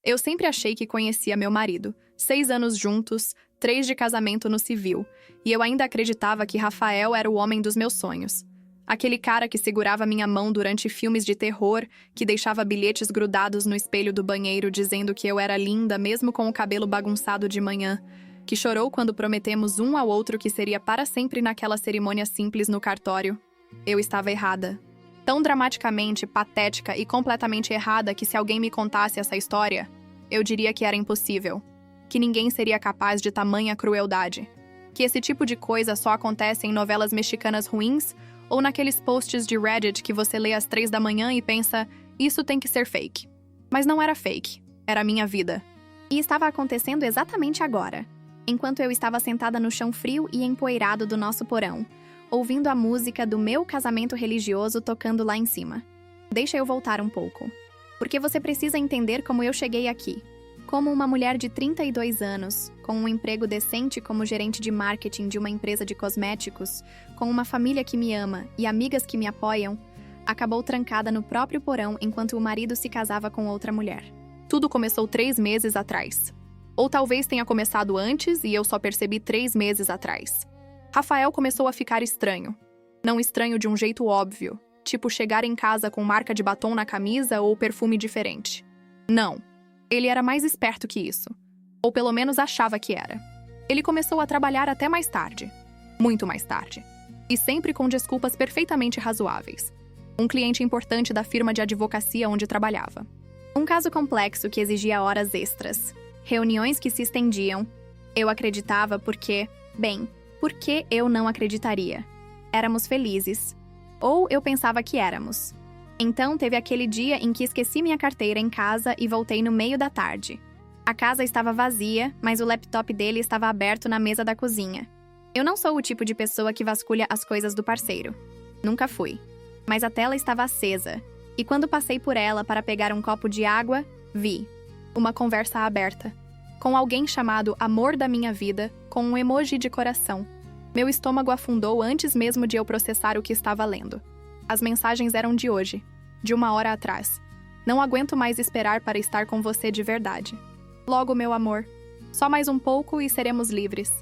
Eu sempre achei que conhecia meu marido. 6 anos juntos, 3 de casamento no civil. E eu ainda acreditava que Rafael era o homem dos meus sonhos. Aquele cara que segurava minha mão durante filmes de terror, que deixava bilhetes grudados no espelho do banheiro dizendo que eu era linda mesmo com o cabelo bagunçado de manhã, que chorou quando prometemos um ao outro que seria para sempre naquela cerimônia simples no cartório. Eu estava errada. Tão dramaticamente, patética e completamente errada que se alguém me contasse essa história, eu diria que era impossível. Que ninguém seria capaz de tamanha crueldade. Que esse tipo de coisa só acontece em novelas mexicanas ruins ou naqueles posts de Reddit que você lê às 3 da manhã e pensa, isso tem que ser fake. Mas não era fake, era a minha vida. E estava acontecendo exatamente agora, enquanto eu estava sentada no chão frio e empoeirado do nosso porão, ouvindo a música do meu casamento religioso tocando lá em cima. Deixa eu voltar um pouco, porque você precisa entender como eu cheguei aqui. Como uma mulher de 32 anos, com um emprego decente como gerente de marketing de uma empresa de cosméticos, com uma família que me ama e amigas que me apoiam, acabou trancada no próprio porão enquanto o marido se casava com outra mulher. Tudo começou 3 meses atrás. Ou talvez tenha começado antes e eu só percebi 3 meses atrás. Rafael começou a ficar estranho. Não estranho de um jeito óbvio, tipo chegar em casa com marca de batom na camisa ou perfume diferente. Não. Ele era mais esperto que isso. Ou pelo menos achava que era. Ele começou a trabalhar até mais tarde. Muito mais tarde. E sempre com desculpas perfeitamente razoáveis. Um cliente importante da firma de advocacia onde trabalhava. Um caso complexo que exigia horas extras. Reuniões que se estendiam. Eu acreditava porque... Bem, por que eu não acreditaria? Éramos felizes. Ou eu pensava que éramos. Então, teve aquele dia em que esqueci minha carteira em casa e voltei no meio da tarde. A casa estava vazia, mas o laptop dele estava aberto na mesa da cozinha. Eu não sou o tipo de pessoa que vasculha as coisas do parceiro. Nunca fui. Mas a tela estava acesa, e quando passei por ela para pegar um copo de água, vi uma conversa aberta, com alguém chamado Amor da Minha Vida, com um emoji de coração. Meu estômago afundou antes mesmo de eu processar o que estava lendo. As mensagens eram de hoje, de 1 hora atrás. Não aguento mais esperar para estar com você de verdade. Logo, meu amor. Só mais um pouco e seremos livres.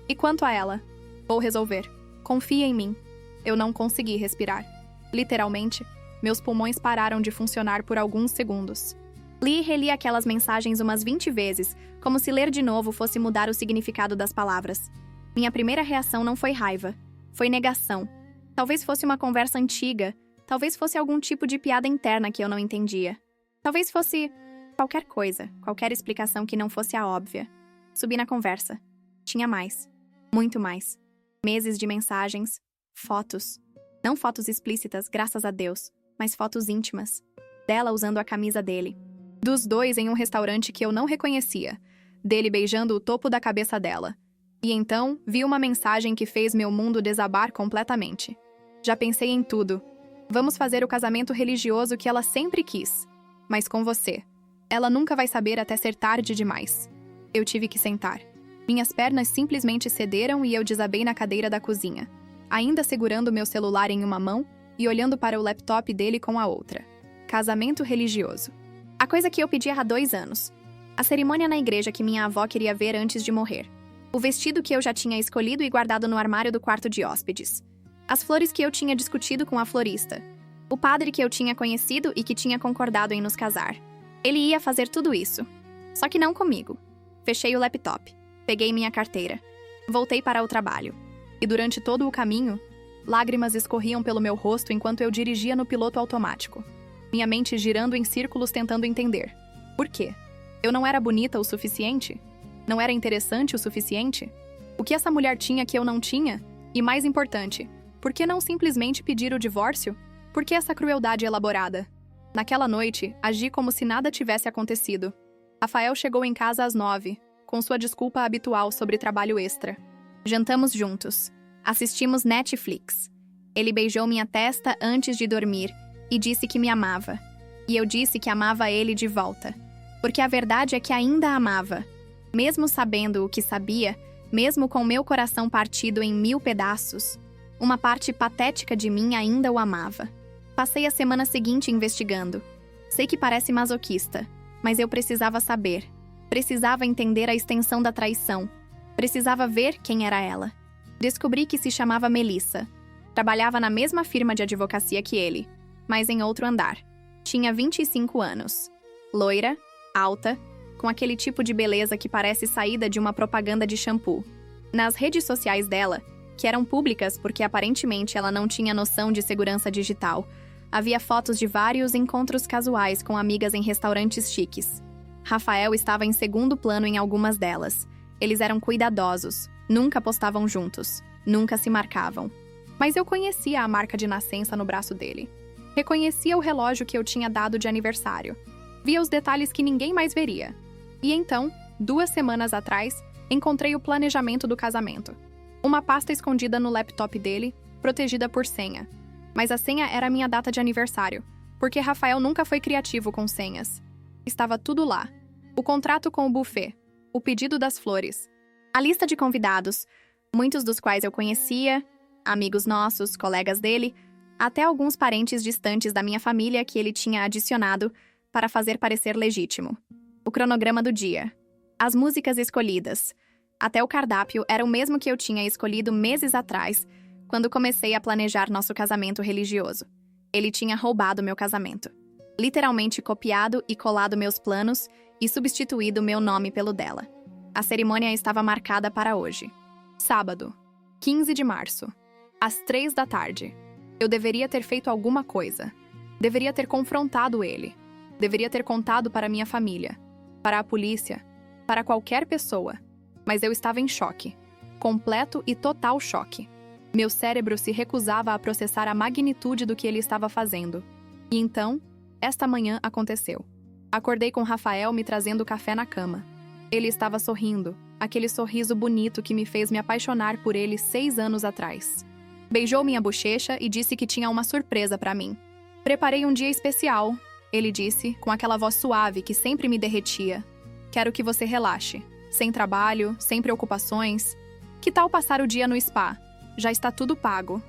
E quanto a ela? Vou resolver. Confia em mim. Eu não consegui respirar. Literalmente, meus pulmões pararam de funcionar por alguns segundos. Li e reli aquelas mensagens umas 20 vezes, como se ler de novo fosse mudar o significado das palavras. Minha primeira reação não foi raiva. Foi negação. Talvez fosse uma conversa antiga, talvez fosse algum tipo de piada interna que eu não entendia. Talvez fosse qualquer coisa, qualquer explicação que não fosse a óbvia. Subi na conversa. Tinha mais. Muito mais. Meses de mensagens, fotos. Não fotos explícitas, graças a Deus, mas fotos íntimas. Dela usando a camisa dele. Dos dois em um restaurante que eu não reconhecia. Dele beijando o topo da cabeça dela. E então, vi uma mensagem que fez meu mundo desabar completamente. Já pensei em tudo. Vamos fazer o casamento religioso que ela sempre quis. Mas com você. Ela nunca vai saber até ser tarde demais. Eu tive que sentar. Minhas pernas simplesmente cederam e eu desabei na cadeira da cozinha, ainda segurando meu celular em uma mão e olhando para o laptop dele com a outra. Casamento religioso. A coisa que eu pedi há 2 anos. A cerimônia na igreja que minha avó queria ver antes de morrer. O vestido que eu já tinha escolhido e guardado no armário do quarto de hóspedes. As flores que eu tinha discutido com a florista. O padre que eu tinha conhecido e que tinha concordado em nos casar. Ele ia fazer tudo isso. Só que não comigo. Fechei o laptop. Peguei minha carteira. Voltei para o trabalho. E durante todo o caminho, lágrimas escorriam pelo meu rosto enquanto eu dirigia no piloto automático. Minha mente girando em círculos tentando entender. Por quê? Eu não era bonita o suficiente? Não era interessante o suficiente? O que essa mulher tinha que eu não tinha? E mais importante, por que não simplesmente pedir o divórcio? Por que essa crueldade elaborada? Naquela noite, agi como se nada tivesse acontecido. Rafael chegou em casa às 9, com sua desculpa habitual sobre trabalho extra. Jantamos juntos. Assistimos Netflix. Ele beijou minha testa antes de dormir e disse que me amava. E eu disse que amava ele de volta. Porque a verdade é que ainda amava. Mesmo sabendo o que sabia, mesmo com meu coração partido em 1000 pedaços, uma parte patética de mim ainda o amava. Passei a semana seguinte investigando. Sei que parece masoquista, Mas eu precisava saber. Precisava entender a extensão da traição. Precisava ver quem era ela. Descobri que se chamava Melissa. Trabalhava na mesma firma de advocacia que ele, mas em outro andar. Tinha 25 anos. Loira, alta, com aquele tipo de beleza que parece saída de uma propaganda de shampoo. Nas redes sociais dela, que eram públicas porque aparentemente ela não tinha noção de segurança digital, havia fotos de vários encontros casuais com amigas em restaurantes chiques. Rafael estava em segundo plano em algumas delas. Eles eram cuidadosos, nunca postavam juntos, nunca se marcavam. Mas eu conhecia a marca de nascença no braço dele. Reconhecia o relógio que eu tinha dado de aniversário. Via os detalhes que ninguém mais veria. E então, 2 semanas atrás, encontrei o planejamento do casamento. Uma pasta escondida no laptop dele, protegida por senha. Mas a senha era a minha data de aniversário, porque Rafael nunca foi criativo com senhas. Estava tudo lá. O contrato com o buffet, o pedido das flores, a lista de convidados, muitos dos quais eu conhecia, amigos nossos, colegas dele, até alguns parentes distantes da minha família que ele tinha adicionado para fazer parecer legítimo. O cronograma do dia, as músicas escolhidas, até o cardápio era o mesmo que eu tinha escolhido meses atrás, quando comecei a planejar nosso casamento religioso. Ele tinha roubado meu casamento. Literalmente copiado e colado meus planos e substituído meu nome pelo dela. A cerimônia estava marcada para hoje. Sábado, 15 de março, às 3 da tarde. Eu deveria ter feito alguma coisa. Deveria ter confrontado ele. Deveria ter contado para minha família, para a polícia, para qualquer pessoa. Mas eu estava em choque. Completo e total choque. Meu cérebro se recusava a processar a magnitude do que ele estava fazendo. E então, esta manhã aconteceu. Acordei com Rafael me trazendo café na cama. Ele estava sorrindo, aquele sorriso bonito que me fez me apaixonar por ele 6 anos atrás. Beijou minha bochecha e disse que tinha uma surpresa para mim. Preparei um dia especial, ele disse, com aquela voz suave que sempre me derretia. Quero que você relaxe. Sem trabalho, sem preocupações. Que tal passar o dia no spa? Já está tudo pago.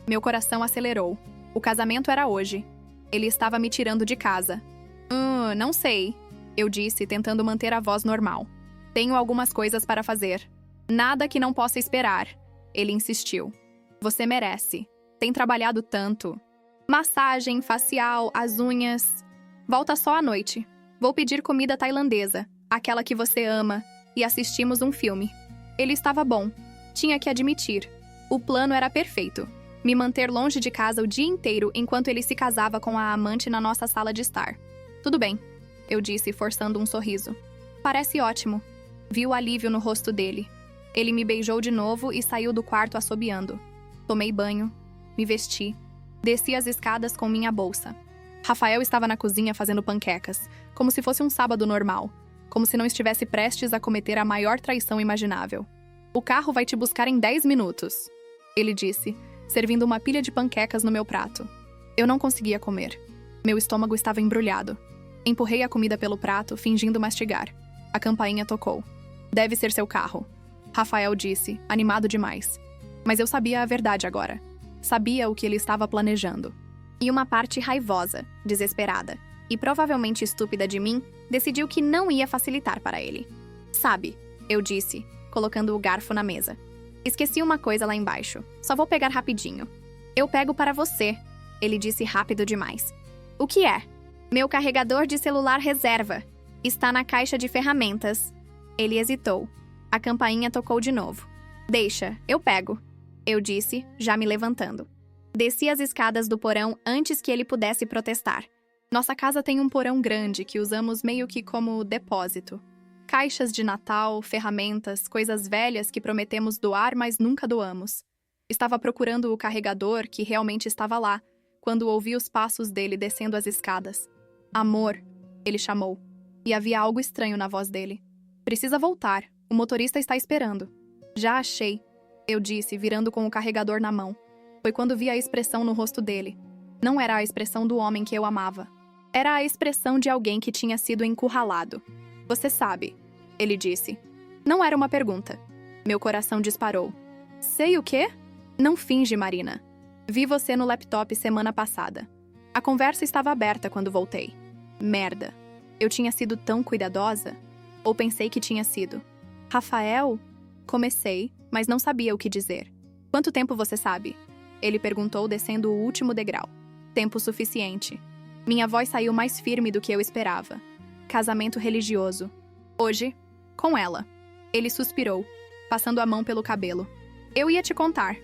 Meu coração acelerou. O casamento era hoje. Ele estava me tirando de casa. Não sei, eu disse, tentando manter a voz normal. Tenho algumas coisas para fazer. Nada que não possa esperar. Ele insistiu. Você merece. Tem trabalhado tanto. Massagem, facial, as unhas. Volta só à noite. Vou pedir comida tailandesa, aquela que você ama, e assistimos um filme. Ele estava bom. Tinha que admitir. O plano era perfeito. Me manter longe de casa o dia inteiro enquanto ele se casava com a amante na nossa sala de estar. Tudo bem, eu disse, forçando um sorriso. Parece ótimo. Vi o alívio no rosto dele. Ele me beijou de novo e saiu do quarto assobiando. Tomei banho, me vesti, desci as escadas com minha bolsa. Rafael estava na cozinha fazendo panquecas, como se fosse um sábado normal, como se não estivesse prestes a cometer a maior traição imaginável. O carro vai te buscar em 10 minutos, ele disse, servindo uma pilha de panquecas no meu prato. Eu não conseguia comer. Meu estômago estava embrulhado. Empurrei a comida pelo prato, fingindo mastigar. A campainha tocou. Deve ser seu carro, Rafael disse, animado demais. Mas eu sabia a verdade agora. Sabia o que ele estava planejando. E uma parte raivosa, desesperada e provavelmente estúpida de mim decidiu que não ia facilitar para ele. Sabe, eu disse, colocando o garfo na mesa. Esqueci uma coisa lá embaixo. Só vou pegar rapidinho. Eu pego para você, ele disse rápido demais. O que é? Meu carregador de celular reserva. Está na caixa de ferramentas. Ele hesitou. A campainha tocou de novo. Deixa, eu pego, eu disse, já me levantando. Desci as escadas do porão antes que ele pudesse protestar. Nossa casa tem um porão grande que usamos meio que como depósito. Caixas de Natal, ferramentas, coisas velhas que prometemos doar, mas nunca doamos. Estava procurando o carregador que realmente estava lá, quando ouvi os passos dele descendo as escadas. Amor, ele chamou. E havia algo estranho na voz dele. Precisa voltar, o motorista está esperando. Já achei, eu disse, virando com o carregador na mão. Foi quando vi a expressão no rosto dele. Não era a expressão do homem que eu amava. Era a expressão de alguém que tinha sido encurralado. Você sabe, ele disse. Não era uma pergunta. Meu coração disparou. Sei o quê? Não finge, Marina. Vi você no laptop semana passada. A conversa estava aberta quando voltei. Merda. Eu tinha sido tão cuidadosa? Ou pensei que tinha sido? Rafael? Comecei, mas não sabia o que dizer. Quanto tempo você sabe? Ele perguntou, descendo o último degrau. Tempo suficiente. Minha voz saiu mais firme do que eu esperava. Casamento religioso. Hoje, com ela. Ele suspirou, passando a mão pelo cabelo. Eu ia te contar.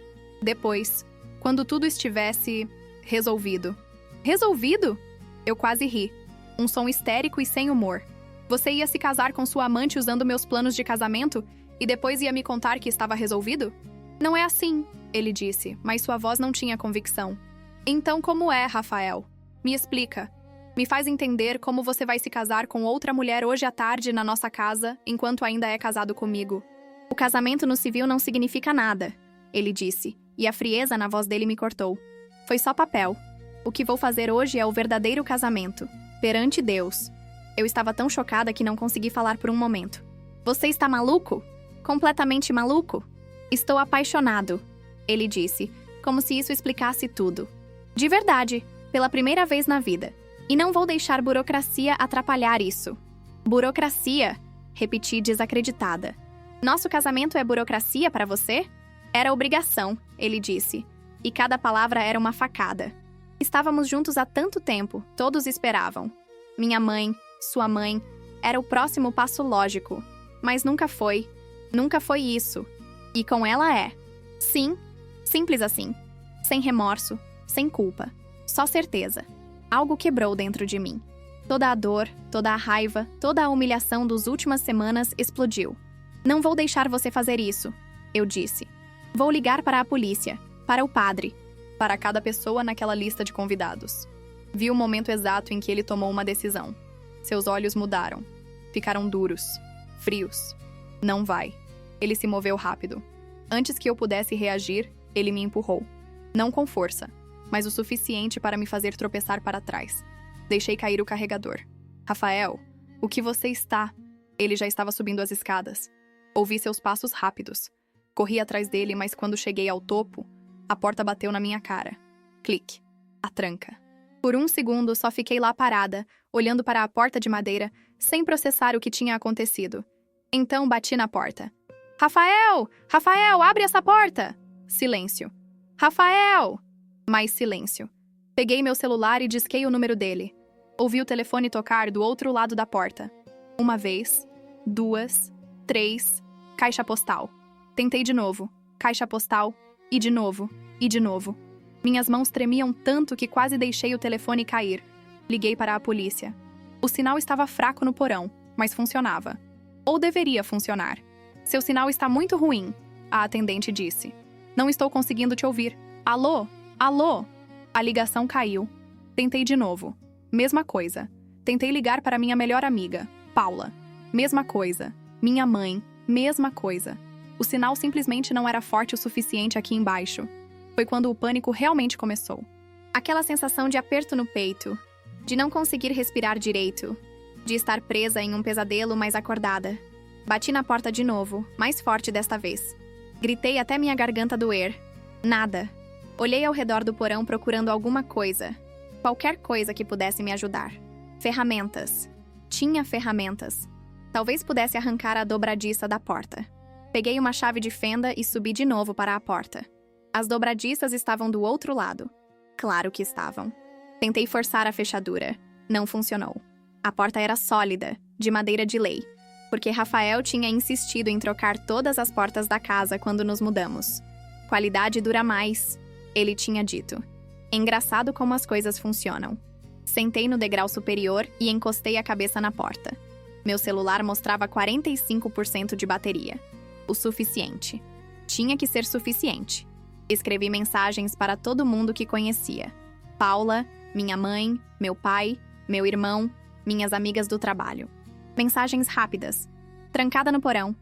Depois, quando tudo estivesse resolvido. Resolvido? Eu quase ri. Um som histérico e sem humor. Você ia se casar com sua amante usando meus planos de casamento e depois ia me contar que estava resolvido? Não é assim, ele disse, mas sua voz não tinha convicção. Então como é, Rafael? Me explica. Me faz entender como você vai se casar com outra mulher hoje à tarde na nossa casa, enquanto ainda é casado comigo. O casamento no civil não significa nada, ele disse, e a frieza na voz dele me cortou. Foi só papel. O que vou fazer hoje é o verdadeiro casamento, perante Deus. Eu estava tão chocada que não consegui falar por um momento. Você está maluco? Completamente maluco? Estou apaixonado, ele disse, como se isso explicasse tudo. De verdade, pela primeira vez na vida. E não vou deixar burocracia atrapalhar isso. Burocracia? Repeti desacreditada. Nosso casamento é burocracia para você? Era obrigação, ele disse. E cada palavra era uma facada. Estávamos juntos há tanto tempo, todos esperavam. Minha mãe, sua mãe, era o próximo passo lógico. Mas nunca foi isso. E com ela é. Sim, simples assim. Sem remorso, sem culpa. Só certeza. Algo quebrou dentro de mim. Toda a dor, toda a raiva, toda a humilhação das últimas semanas explodiu. Não vou deixar você fazer isso, eu disse. Vou ligar para a polícia, para o padre, para cada pessoa naquela lista de convidados. Vi o momento exato em que ele tomou uma decisão. Seus olhos mudaram. Ficaram duros, frios. Não vai. Ele se moveu rápido. Antes que eu pudesse reagir, ele me empurrou. Não com força, mas o suficiente para me fazer tropeçar para trás. Deixei cair o carregador. Rafael, o que você está? Ele já estava subindo as escadas. Ouvi seus passos rápidos. Corri atrás dele, mas quando cheguei ao topo, a porta bateu na minha cara. Clique. A tranca. Por um segundo, só fiquei lá parada, olhando para a porta de madeira, sem processar o que tinha acontecido. Então bati na porta. Rafael! Rafael, abre essa porta! Silêncio. Rafael! Mais silêncio. Peguei meu celular e disquei o número dele. Ouvi o telefone tocar do outro lado da porta. Uma vez, 2, 3, caixa postal. Tentei de novo. Caixa postal. E de novo. E de novo. Minhas mãos tremiam tanto que quase deixei o telefone cair. Liguei para a polícia. O sinal estava fraco no porão, mas funcionava. Ou deveria funcionar. Seu sinal está muito ruim, a atendente disse. Não estou conseguindo te ouvir. Alô? Alô? A ligação caiu. Tentei de novo. Mesma coisa. Tentei ligar para minha melhor amiga, Paula. Mesma coisa. Minha mãe. Mesma coisa. O sinal simplesmente não era forte o suficiente aqui embaixo. Foi quando o pânico realmente começou. Aquela sensação de aperto no peito, de não conseguir respirar direito, de estar presa em um pesadelo, mas acordada. Bati na porta de novo, mais forte desta vez. Gritei até minha garganta doer. Nada. Olhei ao redor do porão procurando alguma coisa. Qualquer coisa que pudesse me ajudar. Ferramentas. Tinha ferramentas. Talvez pudesse arrancar a dobradiça da porta. Peguei uma chave de fenda e subi de novo para a porta. As dobradiças estavam do outro lado. Claro que estavam. Tentei forçar a fechadura. Não funcionou. A porta era sólida, de madeira de lei, porque Rafael tinha insistido em trocar todas as portas da casa quando nos mudamos. Qualidade dura mais, ele tinha dito. Engraçado como as coisas funcionam. Sentei no degrau superior e encostei a cabeça na porta. Meu celular mostrava 45% de bateria. O suficiente. Tinha que ser suficiente. Escrevi mensagens para todo mundo que conhecia. Paula, minha mãe, meu pai, meu irmão, minhas amigas do trabalho. Mensagens rápidas. Trancada no porão.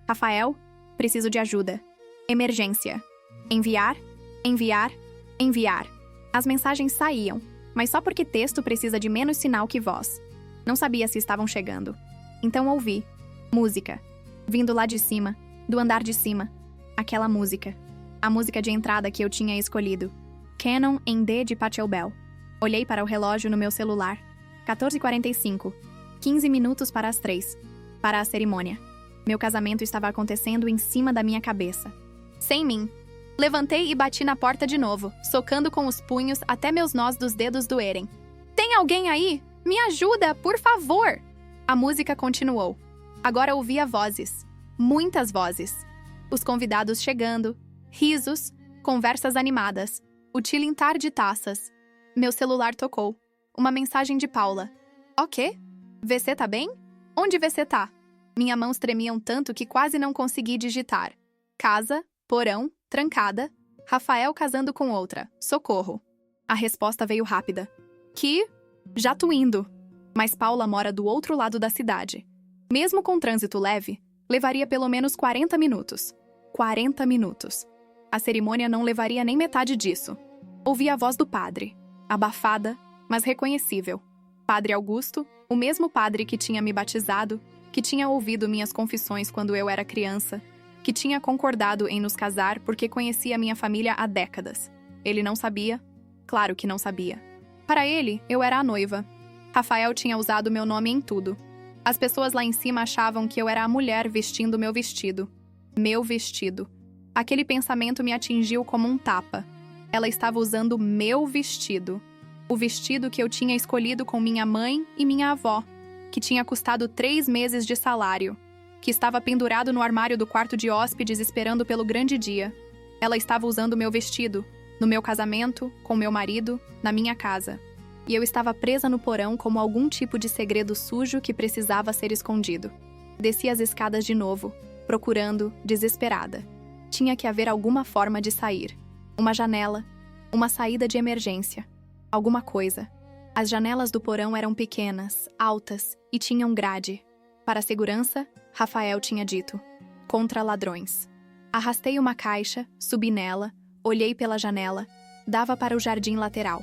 Rafael, preciso de ajuda. Emergência. Enviar, enviar, enviar. As mensagens saíam, mas só porque texto precisa de menos sinal que voz. Não sabia se estavam chegando. Então ouvi. Música. Vindo lá de cima, do andar de cima. Aquela música. A música de entrada que eu tinha escolhido. Canon em D de Pachelbel. Olhei para o relógio no meu celular. 14h45. 15 minutos para as 3. Para a cerimônia. Meu casamento estava acontecendo em cima da minha cabeça. Sem mim. Levantei e bati na porta de novo, socando com os punhos até meus nós dos dedos doerem. Tem alguém aí? Me ajuda, por favor! A música continuou. Agora ouvia vozes. Muitas vozes. Os convidados chegando. Risos. Conversas animadas. O tilintar de taças. Meu celular tocou. Uma mensagem de Paula. O quê? VC tá bem? Onde VC tá? Minhas mãos tremiam tanto que quase não consegui digitar. Casa, porão, trancada. Rafael casando com outra. Socorro. A resposta veio rápida. Que? Já tô indo. Mas Paula mora do outro lado da cidade. Mesmo com trânsito leve, levaria pelo menos 40 minutos. 40 minutos. A cerimônia não levaria nem metade disso. Ouvi a voz do padre. Abafada, mas reconhecível. Padre Augusto, o mesmo padre que tinha me batizado, que tinha ouvido minhas confissões quando eu era criança, que tinha concordado em nos casar porque conhecia minha família há décadas. Ele não sabia? Claro que não sabia. Para ele, eu era a noiva. Rafael tinha usado meu nome em tudo. As pessoas lá em cima achavam que eu era a mulher vestindo meu vestido. Meu vestido. Aquele pensamento me atingiu como um tapa. Ela estava usando meu vestido. O vestido que eu tinha escolhido com minha mãe e minha avó, que tinha custado 3 meses de salário, que estava pendurado no armário do quarto de hóspedes esperando pelo grande dia. Ela estava usando meu vestido, no meu casamento, com meu marido, na minha casa. E eu estava presa no porão como algum tipo de segredo sujo que precisava ser escondido. Desci as escadas de novo, procurando, desesperada. Tinha que haver alguma forma de sair. Uma janela, uma saída de emergência. Alguma coisa. As janelas do porão eram pequenas, altas e tinham grade. Para a segurança, Rafael tinha dito. Contra ladrões. Arrastei uma caixa, subi nela, olhei pela janela, dava para o jardim lateral.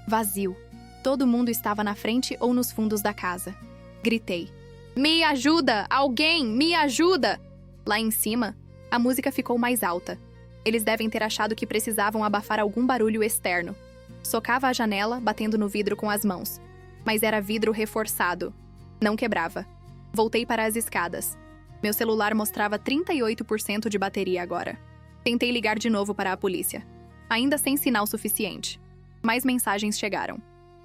Vazio. Todo mundo estava na frente ou nos fundos da casa. Gritei. Me ajuda! Alguém! Me ajuda! Lá em cima, a música ficou mais alta. Eles devem ter achado que precisavam abafar algum barulho externo. Socava a janela, batendo no vidro com as mãos. Mas era vidro reforçado. Não quebrava. Voltei para as escadas. Meu celular mostrava 38% de bateria agora. Tentei ligar de novo para a polícia. Ainda sem sinal suficiente. Mais mensagens chegaram.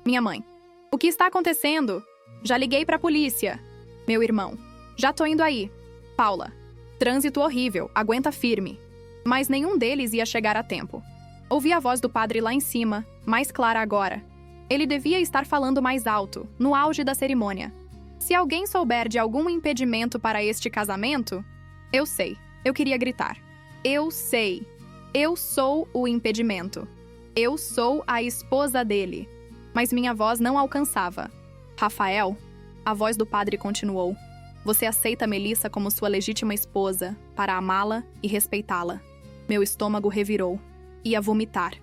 Minha mãe. O que está acontecendo? Já liguei para a polícia. Meu irmão. Já tô indo aí. Paula. Trânsito horrível, aguenta firme. Mas nenhum deles ia chegar a tempo. Ouvi a voz do padre lá em cima, mais clara agora. Ele devia estar falando mais alto, no auge da cerimônia. Se alguém souber de algum impedimento para este casamento... Eu sei. Eu queria gritar. Eu sei. Eu sou o impedimento. Eu sou a esposa dele. Mas minha voz não alcançava. Rafael, a voz do padre continuou. Você aceita Melissa como sua legítima esposa, para amá-la e respeitá-la. Meu estômago revirou. Ia vomitar.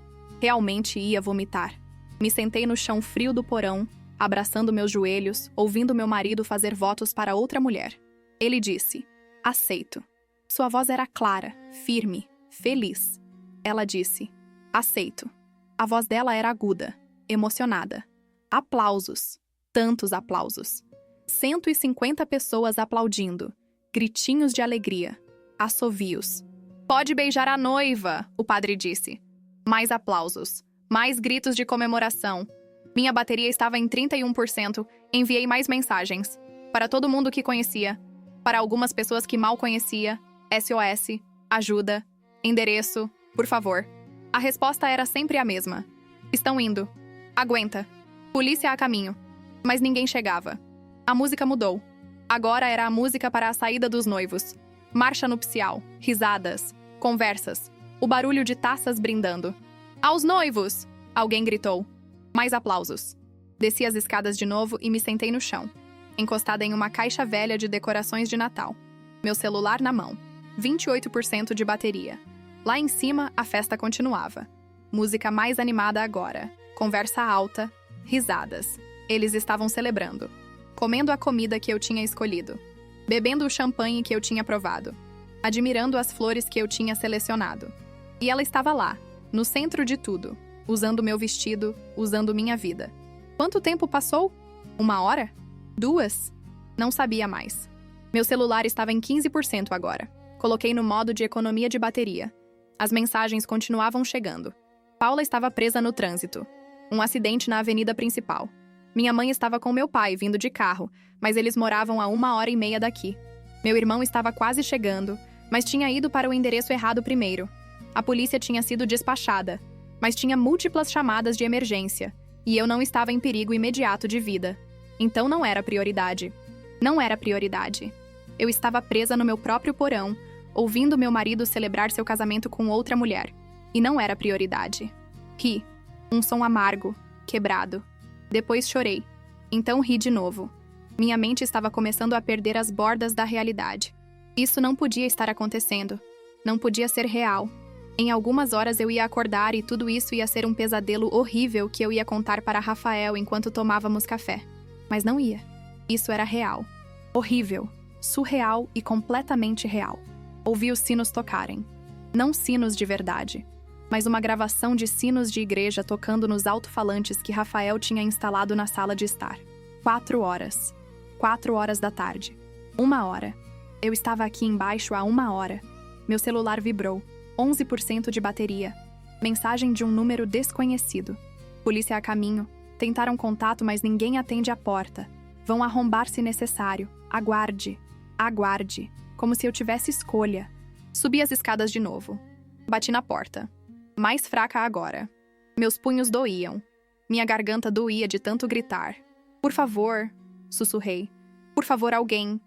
Realmente ia vomitar. Me sentei no chão frio do porão, abraçando meus joelhos, ouvindo meu marido fazer votos para outra mulher. Ele disse, aceito. Sua voz era clara, firme, feliz. Ela disse, aceito. A voz dela era aguda, emocionada. Aplausos. Tantos aplausos. 150 pessoas aplaudindo. Gritinhos de alegria. Assovios. Pode beijar a noiva, o padre disse. Mais aplausos. Mais gritos de comemoração. Minha bateria estava em 31%. Enviei mais mensagens. Para todo mundo que conhecia. Para algumas pessoas que mal conhecia. SOS. Ajuda. Endereço. Por favor. A resposta era sempre a mesma. Estão indo. Aguenta. Polícia a caminho. Mas ninguém chegava. A música mudou. Agora era a música para a saída dos noivos. Marcha nupcial. Risadas. Conversas. O barulho de taças brindando. Aos noivos! Alguém gritou. Mais aplausos. Desci as escadas de novo e me sentei no chão, encostada em uma caixa velha de decorações de Natal. Meu celular na mão. 28% de bateria. Lá em cima, a festa continuava. Música mais animada agora. Conversa alta. Risadas. Eles estavam celebrando. Comendo a comida que eu tinha escolhido. Bebendo o champanhe que eu tinha provado. Admirando as flores que eu tinha selecionado. E ela estava lá, no centro de tudo, usando meu vestido, usando minha vida. Quanto tempo passou? 1 hora? 2? Não sabia mais. Meu celular estava em 15% agora. Coloquei no modo de economia de bateria. As mensagens continuavam chegando. Paula estava presa no trânsito. Um acidente na avenida principal. Minha mãe estava com meu pai, vindo de carro, mas eles moravam a 1h30 daqui. Meu irmão estava quase chegando, mas tinha ido para o endereço errado primeiro. A polícia tinha sido despachada, mas tinha múltiplas chamadas de emergência, e eu não estava em perigo imediato de vida. Então não era prioridade. Não era prioridade. Eu estava presa no meu próprio porão, ouvindo meu marido celebrar seu casamento com outra mulher. E não era prioridade. Ri. Um som amargo, quebrado. Depois chorei. Então ri de novo. Minha mente estava começando a perder as bordas da realidade. Isso não podia estar acontecendo. Não podia ser real. Em algumas horas eu ia acordar e tudo isso ia ser um pesadelo horrível que eu ia contar para Rafael enquanto tomávamos café. Mas não ia. Isso era real. Horrível. Surreal e completamente real. Ouvi os sinos tocarem. Não sinos de verdade, mas uma gravação de sinos de igreja tocando nos alto-falantes que Rafael tinha instalado na sala de estar. 4 horas. 4 horas da tarde. 1 hora. Eu estava aqui embaixo há 1 hora. Meu celular vibrou. 11% de bateria. Mensagem de um número desconhecido. Polícia a caminho. Tentaram contato, mas ninguém atende a porta. Vão arrombar se necessário. Aguarde. Aguarde. Como se eu tivesse escolha. Subi as escadas de novo. Bati na porta. Mais fraca agora. Meus punhos doíam. Minha garganta doía de tanto gritar. Por favor, sussurrei. Por favor, alguém.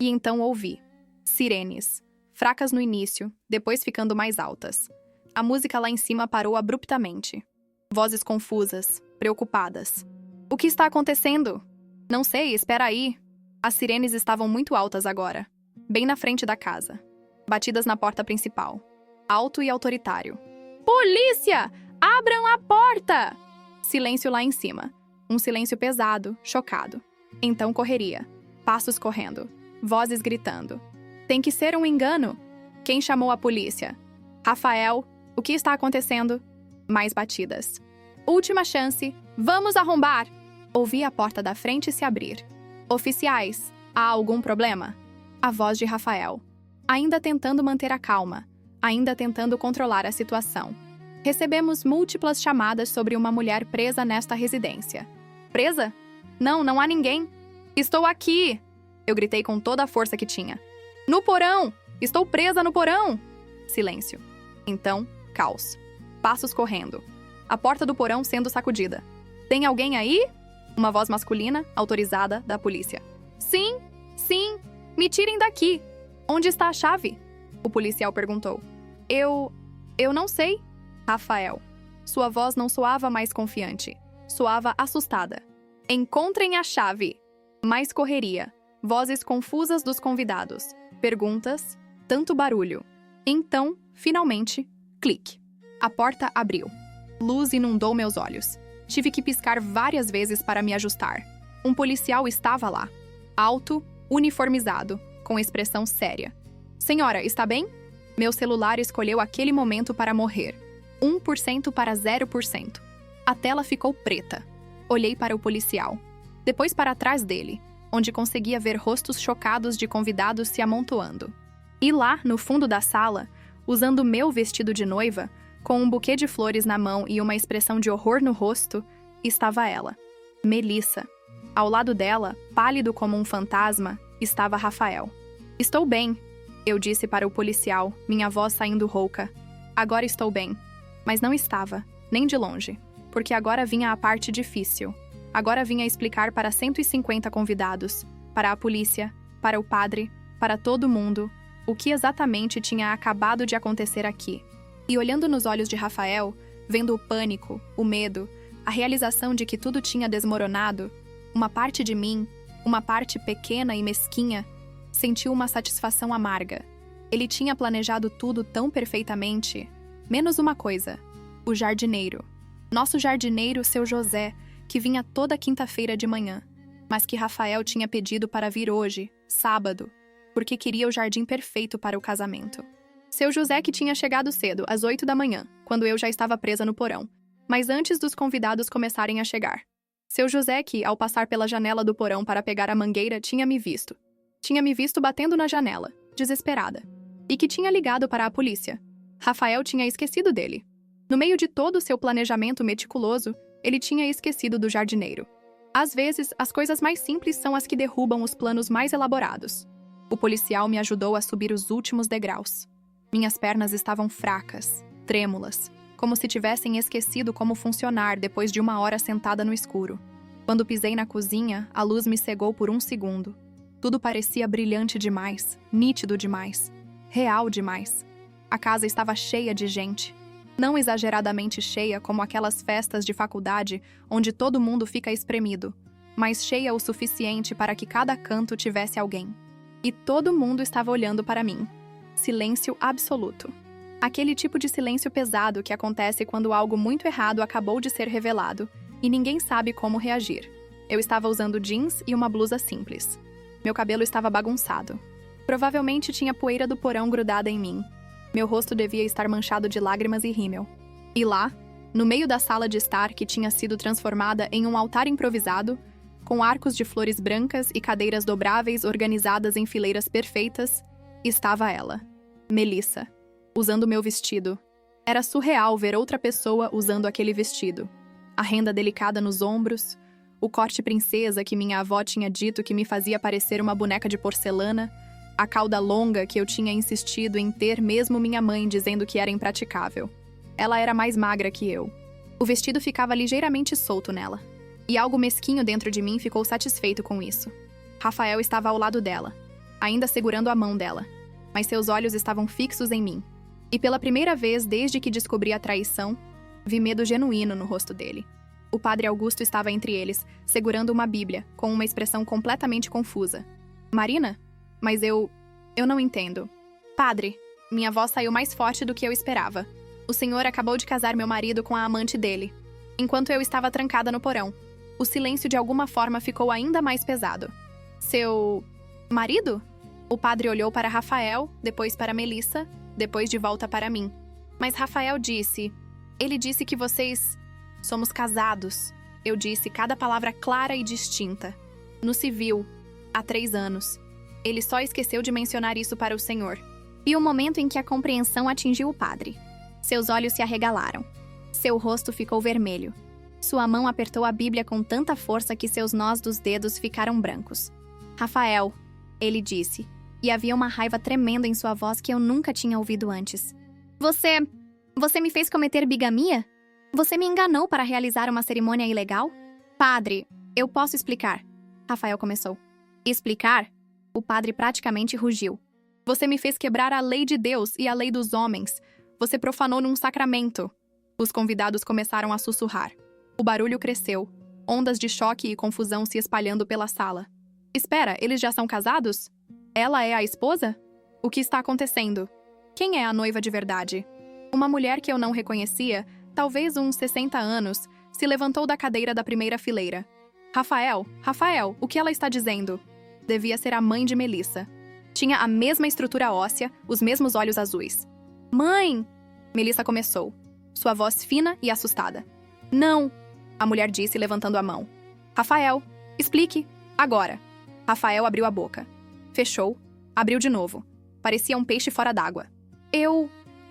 E então ouvi. Sirenes. Fracas no início, depois ficando mais altas. A música lá em cima parou abruptamente. Vozes confusas, preocupadas. O que está acontecendo? Não sei, espera aí. As sirenes estavam muito altas agora. Bem na frente da casa. Batidas na porta principal. Alto e autoritário. Polícia! Abram a porta! Silêncio lá em cima. Um silêncio pesado, chocado. Então correria. Passos correndo. Vozes gritando. Tem que ser um engano. Quem chamou a polícia? Rafael, o que está acontecendo? Mais batidas. Última chance. Vamos arrombar! Ouvi a porta da frente se abrir. Oficiais, há algum problema? A voz de Rafael. Ainda tentando manter a calma. Ainda tentando controlar a situação. Recebemos múltiplas chamadas sobre uma mulher presa nesta residência. Presa? Não, não há ninguém. Estou aqui! Eu gritei com toda a força que tinha. No porão! Estou presa no porão! Silêncio. Então, caos. Passos correndo. A porta do porão sendo sacudida. Tem alguém aí? Uma voz masculina, autorizada, da polícia. Sim, sim, me tirem daqui. Onde está a chave? O policial perguntou. Eu não sei. Rafael. Sua voz não soava mais confiante. Soava assustada. Encontrem a chave. Mais correria. Vozes confusas dos convidados. Perguntas. Tanto barulho. Então, finalmente, clique. A porta abriu. Luz inundou meus olhos. Tive que piscar várias vezes para me ajustar. Um policial estava lá. Alto, uniformizado, com expressão séria. Senhora, está bem? Meu celular escolheu aquele momento para morrer. 1% para 0%. A tela ficou preta. Olhei para o policial. Depois para trás dele, onde conseguia ver rostos chocados de convidados se amontoando. E lá, no fundo da sala, usando meu vestido de noiva, com um buquê de flores na mão e uma expressão de horror no rosto, estava ela, Melissa. Ao lado dela, pálido como um fantasma, estava Rafael. Estou bem, eu disse para o policial, minha voz saindo rouca. Agora estou bem. Mas não estava, nem de longe, porque agora vinha a parte difícil. Agora vinha explicar para 150 convidados, para a polícia, para o padre, para todo mundo, o que exatamente tinha acabado de acontecer aqui. E olhando nos olhos de Rafael, vendo o pânico, o medo, a realização de que tudo tinha desmoronado, uma parte de mim, uma parte pequena e mesquinha, sentiu uma satisfação amarga. Ele tinha planejado tudo tão perfeitamente, menos uma coisa: o jardineiro. Nosso jardineiro, seu José, que vinha toda quinta-feira de manhã, mas que Rafael tinha pedido para vir hoje, sábado, porque queria o jardim perfeito para o casamento. Seu José que tinha chegado cedo, às 8 da manhã, quando eu já estava presa no porão, mas antes dos convidados começarem a chegar. Seu José, que, ao passar pela janela do porão para pegar a mangueira, tinha me visto. Tinha me visto batendo na janela, desesperada. E que tinha ligado para a polícia. Rafael tinha esquecido dele. No meio de todo o seu planejamento meticuloso, ele tinha esquecido do jardineiro. Às vezes, as coisas mais simples são as que derrubam os planos mais elaborados. O policial me ajudou a subir os últimos degraus. Minhas pernas estavam fracas, trêmulas, como se tivessem esquecido como funcionar depois de 1 hora sentada no escuro. Quando pisei na cozinha, a luz me cegou por 1 segundo. Tudo parecia brilhante demais, nítido demais, real demais. A casa estava cheia de gente. Não exageradamente cheia como aquelas festas de faculdade onde todo mundo fica espremido, mas cheia o suficiente para que cada canto tivesse alguém. E todo mundo estava olhando para mim. Silêncio absoluto. Aquele tipo de silêncio pesado que acontece quando algo muito errado acabou de ser revelado e ninguém sabe como reagir. Eu estava usando jeans e uma blusa simples. Meu cabelo estava bagunçado. Provavelmente tinha poeira do porão grudada em mim. Meu rosto devia estar manchado de lágrimas e rímel. E lá, no meio da sala de estar que tinha sido transformada em um altar improvisado, com arcos de flores brancas e cadeiras dobráveis organizadas em fileiras perfeitas, estava ela, Melissa, usando meu vestido. Era surreal ver outra pessoa usando aquele vestido. A renda delicada nos ombros, o corte princesa que minha avó tinha dito que me fazia parecer uma boneca de porcelana, a cauda longa que eu tinha insistido em ter mesmo minha mãe dizendo que era impraticável. Ela era mais magra que eu. O vestido ficava ligeiramente solto nela. E algo mesquinho dentro de mim ficou satisfeito com isso. Rafael estava ao lado dela, ainda segurando a mão dela, mas seus olhos estavam fixos em mim. E pela primeira vez desde que descobri a traição, vi medo genuíno no rosto dele. O padre Augusto estava entre eles, segurando uma Bíblia, com uma expressão completamente confusa. Marina? Mas eu não entendo. Padre, minha voz saiu mais forte do que eu esperava. O senhor acabou de casar meu marido com a amante dele, enquanto eu estava trancada no porão. O silêncio de alguma forma ficou ainda mais pesado. Seu marido? O padre olhou para Rafael, depois para Melissa, depois de volta para mim. Mas Rafael disse... Ele disse que vocês... Somos casados. Eu disse cada palavra clara e distinta. No civil, há 3 anos. Ele só esqueceu de mencionar isso para o senhor. E o momento em que a compreensão atingiu o padre. Seus olhos se arregalaram. Seu rosto ficou vermelho. Sua mão apertou a Bíblia com tanta força que seus nós dos dedos ficaram brancos. Rafael, ele disse, e havia uma raiva tremenda em sua voz que eu nunca tinha ouvido antes. Você me fez cometer bigamia? Você me enganou para realizar uma cerimônia ilegal? Padre, eu posso explicar. Rafael começou. Explicar? O padre praticamente rugiu. Você me fez quebrar a lei de Deus e a lei dos homens. Você profanou num sacramento. Os convidados começaram a sussurrar. O barulho cresceu. Ondas de choque e confusão se espalhando pela sala. Espera, eles já são casados? Ela é a esposa? O que está acontecendo? Quem é a noiva de verdade? Uma mulher que eu não reconhecia, talvez uns 60 anos, se levantou da cadeira da primeira fileira. Rafael, o que ela está dizendo? Devia ser a mãe de Melissa. Tinha a mesma estrutura óssea, os mesmos olhos azuis. Mãe! Melissa começou, sua voz fina e assustada. Não! A mulher disse, levantando a mão. Rafael, explique, agora. Rafael abriu a boca. Fechou, abriu de novo. Parecia um peixe fora d'água.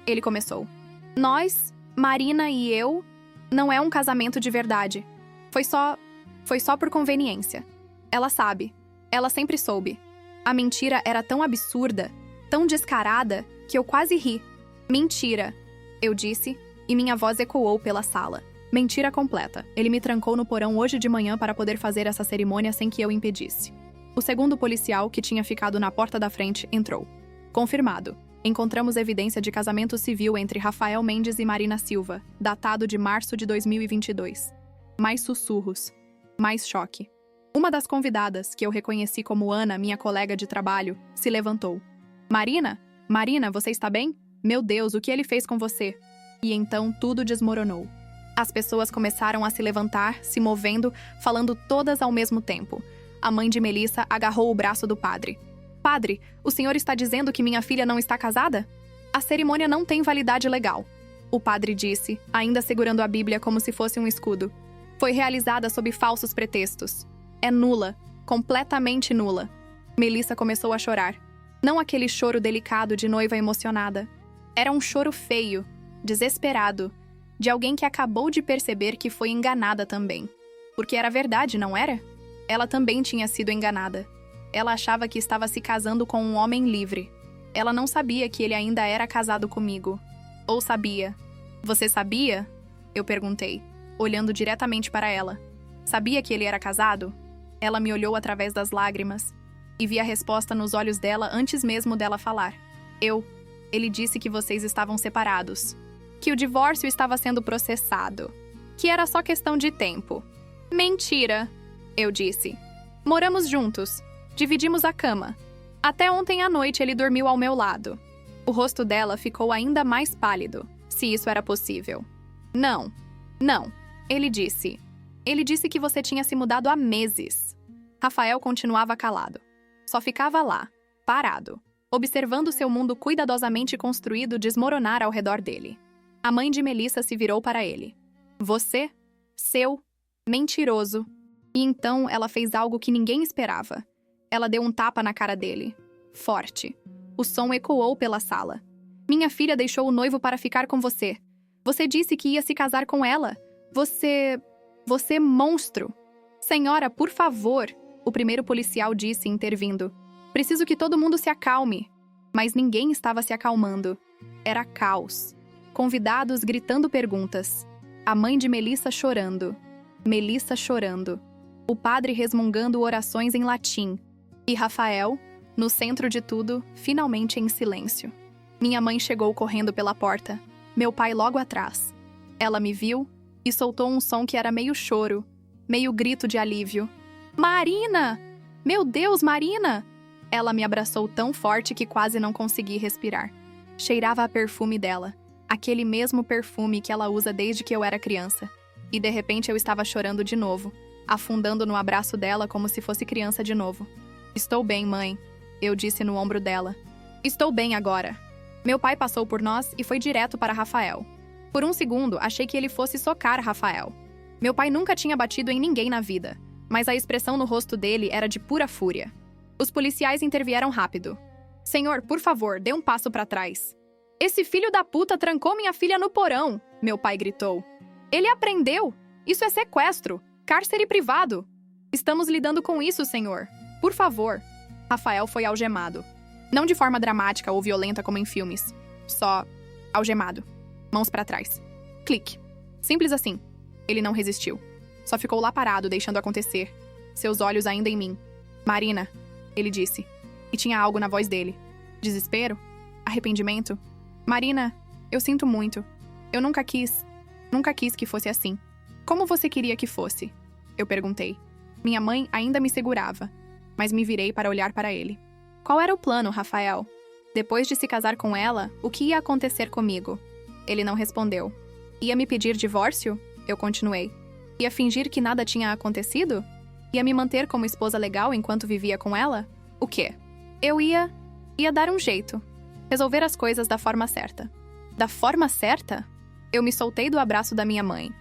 Ele começou. Nós, Marina e eu, não é um casamento de verdade. Foi só por conveniência. Ela sabe. Ela sempre soube. A mentira era tão absurda, tão descarada, que eu quase ri. Mentira, eu disse, e minha voz ecoou pela sala. Mentira completa. Ele me trancou no porão hoje de manhã para poder fazer essa cerimônia sem que eu impedisse. O segundo policial, que tinha ficado na porta da frente, entrou. Confirmado. Encontramos evidência de casamento civil entre Rafael Mendes e Marina Silva, datado de março de 2022. Mais sussurros. Mais choque. Uma das convidadas, que eu reconheci como Ana, minha colega de trabalho, se levantou. Marina, você está bem? Meu Deus, o que ele fez com você? E então tudo desmoronou. As pessoas começaram a se levantar, se movendo, falando todas ao mesmo tempo. A mãe de Melissa agarrou o braço do padre. Padre, o senhor está dizendo que minha filha não está casada? A cerimônia não tem validade legal. O padre disse, ainda segurando a Bíblia como se fosse um escudo. Foi realizada sob falsos pretextos. É nula, completamente nula. Melissa começou a chorar. Não aquele choro delicado de noiva emocionada. Era um choro feio, desesperado, de alguém que acabou de perceber que foi enganada também. Porque era verdade, não era? Ela também tinha sido enganada. Ela achava que estava se casando com um homem livre. Ela não sabia que ele ainda era casado comigo. Ou sabia? Você sabia? Eu perguntei, olhando diretamente para ela. Sabia que ele era casado? Ela me olhou através das lágrimas e vi a resposta nos olhos dela antes mesmo dela falar. Ele disse que vocês estavam separados. Que o divórcio estava sendo processado. Que era só questão de tempo. Mentira, eu disse. Moramos juntos. Dividimos a cama. Até ontem à noite ele dormiu ao meu lado. O rosto dela ficou ainda mais pálido, se isso era possível. Não, ele disse. Ele disse que você tinha se mudado há meses. Rafael continuava calado. Só ficava lá, parado, observando seu mundo cuidadosamente construído desmoronar ao redor dele. A mãe de Melissa se virou para ele. Você? Seu? Mentiroso. E então ela fez algo que ninguém esperava. Ela deu um tapa na cara dele. Forte. O som ecoou pela sala. Minha filha deixou o noivo para ficar com você. Você disse que ia se casar com ela. Você monstro. Senhora, por favor, o primeiro policial disse, intervindo. Preciso que todo mundo se acalme. Mas ninguém estava se acalmando. Era caos. Convidados gritando perguntas. A mãe de Melissa chorando. Melissa chorando. O padre resmungando orações em latim. E Rafael, no centro de tudo, finalmente em silêncio. Minha mãe chegou correndo pela porta. Meu pai logo atrás. Ela me viu e soltou um som que era meio choro, meio grito de alívio. Marina! Meu Deus, Marina! Ela me abraçou tão forte que quase não consegui respirar. Cheirava a perfume dela, aquele mesmo perfume que ela usa desde que eu era criança. E de repente eu estava chorando de novo, afundando no abraço dela como se fosse criança de novo. Estou bem, mãe, eu disse no ombro dela. Estou bem agora. Meu pai passou por nós e foi direto para Rafael. Por um segundo, achei que ele fosse socar Rafael. Meu pai nunca tinha batido em ninguém na vida, mas a expressão no rosto dele era de pura fúria. Os policiais intervieram rápido. Senhor, por favor, dê um passo para trás. Esse filho da puta trancou minha filha no porão, meu pai gritou. Ele aprendeu! Isso é sequestro, cárcere privado. Estamos lidando com isso, senhor. Por favor. Rafael foi algemado. Não de forma dramática ou violenta como em filmes. Só algemado. Mãos para trás. Clique. Simples assim. Ele não resistiu. Só ficou lá parado, deixando acontecer. Seus olhos ainda em mim. Marina, ele disse. E tinha algo na voz dele. Desespero? Arrependimento? Marina, eu sinto muito. Eu nunca quis que fosse assim. Como você queria que fosse? Eu perguntei. Minha mãe ainda me segurava, mas me virei para olhar para ele. Qual era o plano, Rafael? Depois de se casar com ela, o que ia acontecer comigo? Ele não respondeu. Ia me pedir divórcio? Eu continuei. Ia fingir que nada tinha acontecido? Ia me manter como esposa legal enquanto vivia com ela? O quê? Eu ia dar um jeito. Resolver as coisas da forma certa. Da forma certa? Eu me soltei do abraço da minha mãe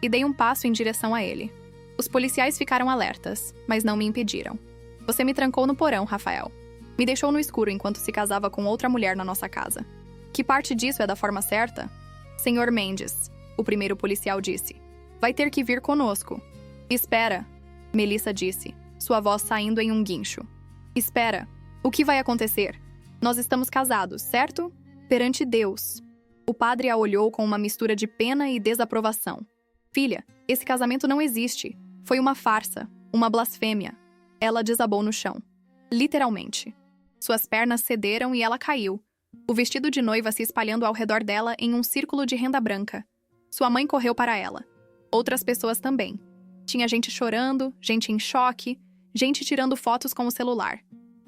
e dei um passo em direção a ele. Os policiais ficaram alertas, mas não me impediram. Você me trancou no porão, Rafael. Me deixou no escuro enquanto se casava com outra mulher na nossa casa. Que parte disso é da forma certa? Senhor Mendes, o primeiro policial disse. Vai ter que vir conosco. Espera, Melissa disse, sua voz saindo em um guincho. Espera, o que vai acontecer? Nós estamos casados, certo? Perante Deus. O padre a olhou com uma mistura de pena e desaprovação. Filha, esse casamento não existe. Foi uma farsa, uma blasfêmia. Ela desabou no chão. Literalmente. Suas pernas cederam e ela caiu. O vestido de noiva se espalhando ao redor dela em um círculo de renda branca. Sua mãe correu para ela. Outras pessoas também. Tinha gente chorando, gente em choque, gente tirando fotos com o celular.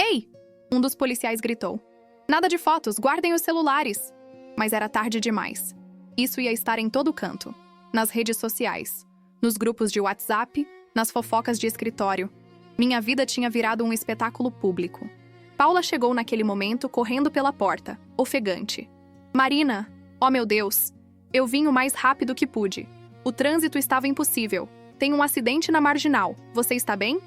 Ei! Um dos policiais gritou. Nada de fotos, guardem os celulares! Mas era tarde demais. Isso ia estar em todo canto. Nas redes sociais, nos grupos de WhatsApp, nas fofocas de escritório. Minha vida tinha virado um espetáculo público. Paula chegou naquele momento correndo pela porta, ofegante. Marina, oh meu Deus! Eu vim o mais rápido que pude. O trânsito estava impossível. Tem um acidente na marginal. Você está bem?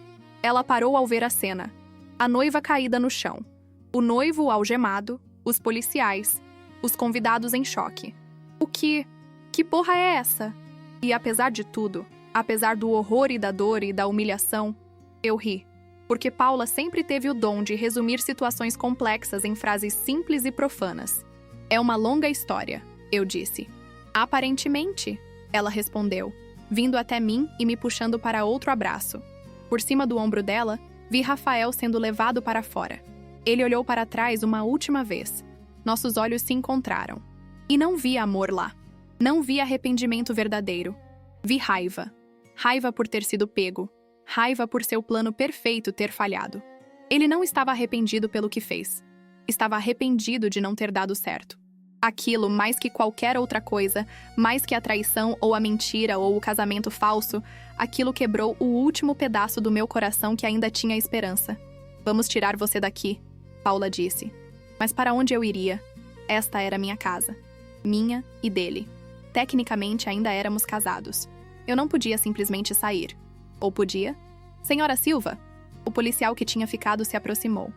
Ela parou ao ver a cena. A noiva caída no chão. O noivo algemado, os policiais, os convidados em choque. O que? Que porra é essa? E apesar de tudo, apesar do horror e da dor e da humilhação, eu ri. Porque Paula sempre teve o dom de resumir situações complexas em frases simples e profanas. É uma longa história, eu disse. Aparentemente, ela respondeu, vindo até mim e me puxando para outro abraço. Por cima do ombro dela, vi Rafael sendo levado para fora. Ele olhou para trás uma última vez. Nossos olhos se encontraram. E não vi amor lá. Não vi arrependimento verdadeiro. Vi raiva. Raiva por ter sido pego. Raiva por seu plano perfeito ter falhado. Ele não estava arrependido pelo que fez. Estava arrependido de não ter dado certo. Aquilo, mais que qualquer outra coisa, mais que a traição ou a mentira ou o casamento falso, aquilo quebrou o último pedaço do meu coração que ainda tinha esperança. Vamos tirar você daqui, Paula disse. Mas para onde eu iria? Esta era minha casa. Minha e dele. Tecnicamente ainda éramos casados. Eu não podia simplesmente sair. Ou podia? Senhora Silva! O policial que tinha ficado se aproximou.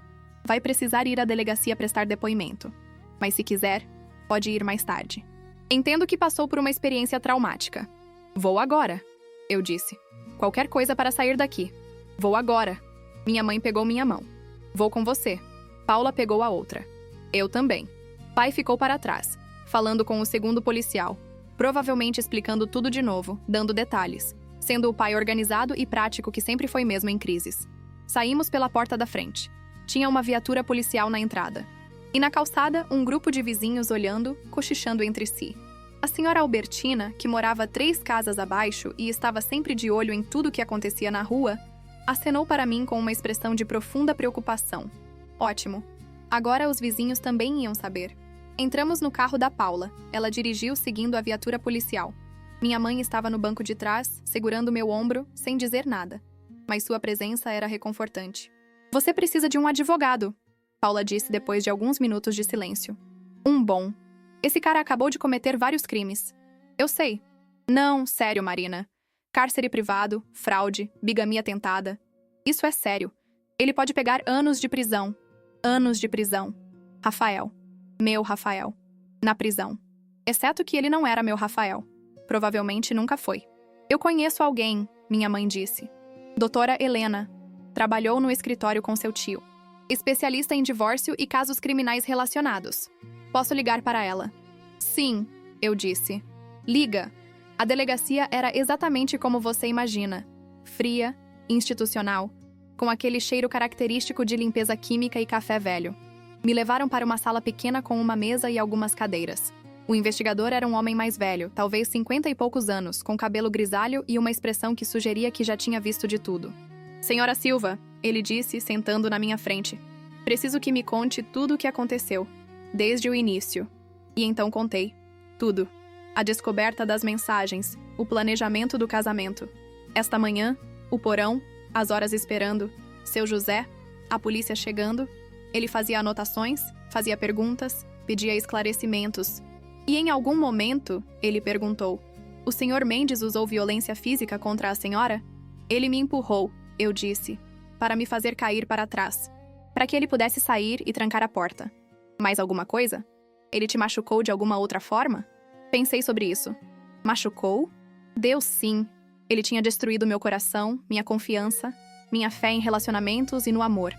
Vai precisar ir à delegacia prestar depoimento. Mas se quiser, pode ir mais tarde. Entendo que passou por uma experiência traumática. Vou agora, eu disse. Qualquer coisa para sair daqui. Vou agora. Minha mãe pegou minha mão. Vou com você. Paula pegou a outra. Eu também. Pai ficou para trás, falando com o segundo policial, provavelmente explicando tudo de novo, dando detalhes, sendo o pai organizado e prático que sempre foi mesmo em crises. Saímos pela porta da frente. Tinha uma viatura policial na entrada. E na calçada, um grupo de vizinhos olhando, cochichando entre si. A senhora Albertina, que morava 3 casas abaixo e estava sempre de olho em tudo o que acontecia na rua, acenou para mim com uma expressão de profunda preocupação. Ótimo. Agora os vizinhos também iam saber. Entramos no carro da Paula. Ela dirigiu seguindo a viatura policial. Minha mãe estava no banco de trás, segurando meu ombro, sem dizer nada. Mas sua presença era reconfortante. Você precisa de um advogado, Paula disse depois de alguns minutos de silêncio. Um bom. Esse cara acabou de cometer vários crimes. Eu sei. Não, sério, Marina. Cárcere privado, fraude, bigamia tentada. Isso é sério. Ele pode pegar anos de prisão. Anos de prisão. Rafael. Meu Rafael. Na prisão. Exceto que ele não era meu Rafael. Provavelmente nunca foi. Eu conheço alguém, minha mãe disse. Doutora Helena. Trabalhou no escritório com seu tio. Especialista em divórcio e casos criminais relacionados. Posso ligar para ela? Sim, eu disse. Liga. A delegacia era exatamente como você imagina. Fria, institucional, com aquele cheiro característico de limpeza química e café velho. Me levaram para uma sala pequena com uma mesa e algumas cadeiras. O investigador era um homem mais velho, talvez 50 e poucos anos, com cabelo grisalho e uma expressão que sugeria que já tinha visto de tudo. Senhora Silva, ele disse, sentando na minha frente. Preciso que me conte tudo o que aconteceu, desde o início. E então contei. Tudo. A descoberta das mensagens, o planejamento do casamento. Esta manhã, o porão, as horas esperando, seu José, a polícia chegando. Ele fazia anotações, fazia perguntas, pedia esclarecimentos. E em algum momento, ele perguntou: o senhor Mendes usou violência física contra a senhora? Ele me empurrou, eu disse, para me fazer cair para trás, para que ele pudesse sair e trancar a porta. Mais alguma coisa? Ele te machucou de alguma outra forma? Pensei sobre isso. Machucou? Deus, sim. Ele tinha destruído meu coração, minha confiança, minha fé em relacionamentos e no amor.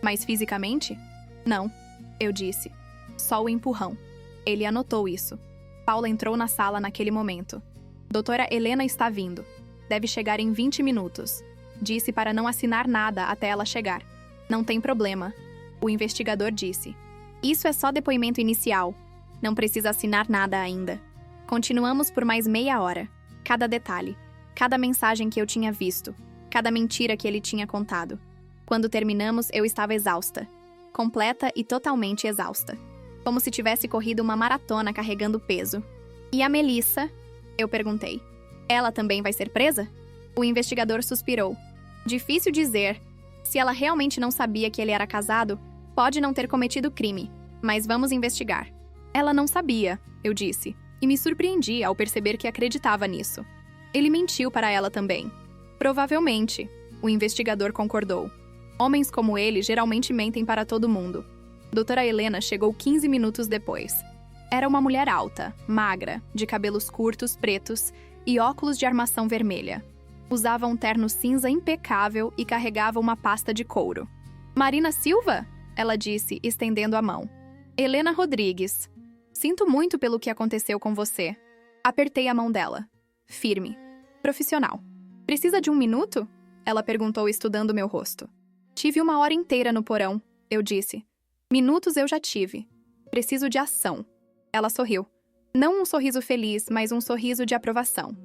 Mas fisicamente? Não, eu disse. Só o empurrão. Ele anotou isso. Paula entrou na sala naquele momento. Doutora Helena está vindo. Deve chegar em 20 minutos. Disse para não assinar nada até ela chegar. Não tem problema. O investigador disse. Isso é só depoimento inicial. Não precisa assinar nada ainda. Continuamos por mais meia hora. Cada detalhe. Cada mensagem que eu tinha visto. Cada mentira que ele tinha contado. Quando terminamos, eu estava exausta. Completa e totalmente exausta. Como se tivesse corrido uma maratona carregando peso. E a Melissa? Eu perguntei. Ela também vai ser presa? O investigador suspirou. Difícil dizer. Se ela realmente não sabia que ele era casado, pode não ter cometido crime. Mas vamos investigar. Ela não sabia, eu disse. E me surpreendi ao perceber que acreditava nisso. Ele mentiu para ela também. Provavelmente, o investigador concordou. Homens como ele geralmente mentem para todo mundo. Doutora Helena chegou 15 minutos depois. Era uma mulher alta, magra, de cabelos curtos pretos e óculos de armação vermelha. Usava um terno cinza impecável e carregava uma pasta de couro. Marina Silva? Ela disse, estendendo a mão. Helena Rodrigues. Sinto muito pelo que aconteceu com você. Apertei a mão dela. Firme. Profissional. Precisa de um minuto? Ela perguntou, estudando meu rosto. Tive uma hora inteira no porão, eu disse. Minutos eu já tive. Preciso de ação. Ela sorriu. Não um sorriso feliz, mas um sorriso de aprovação.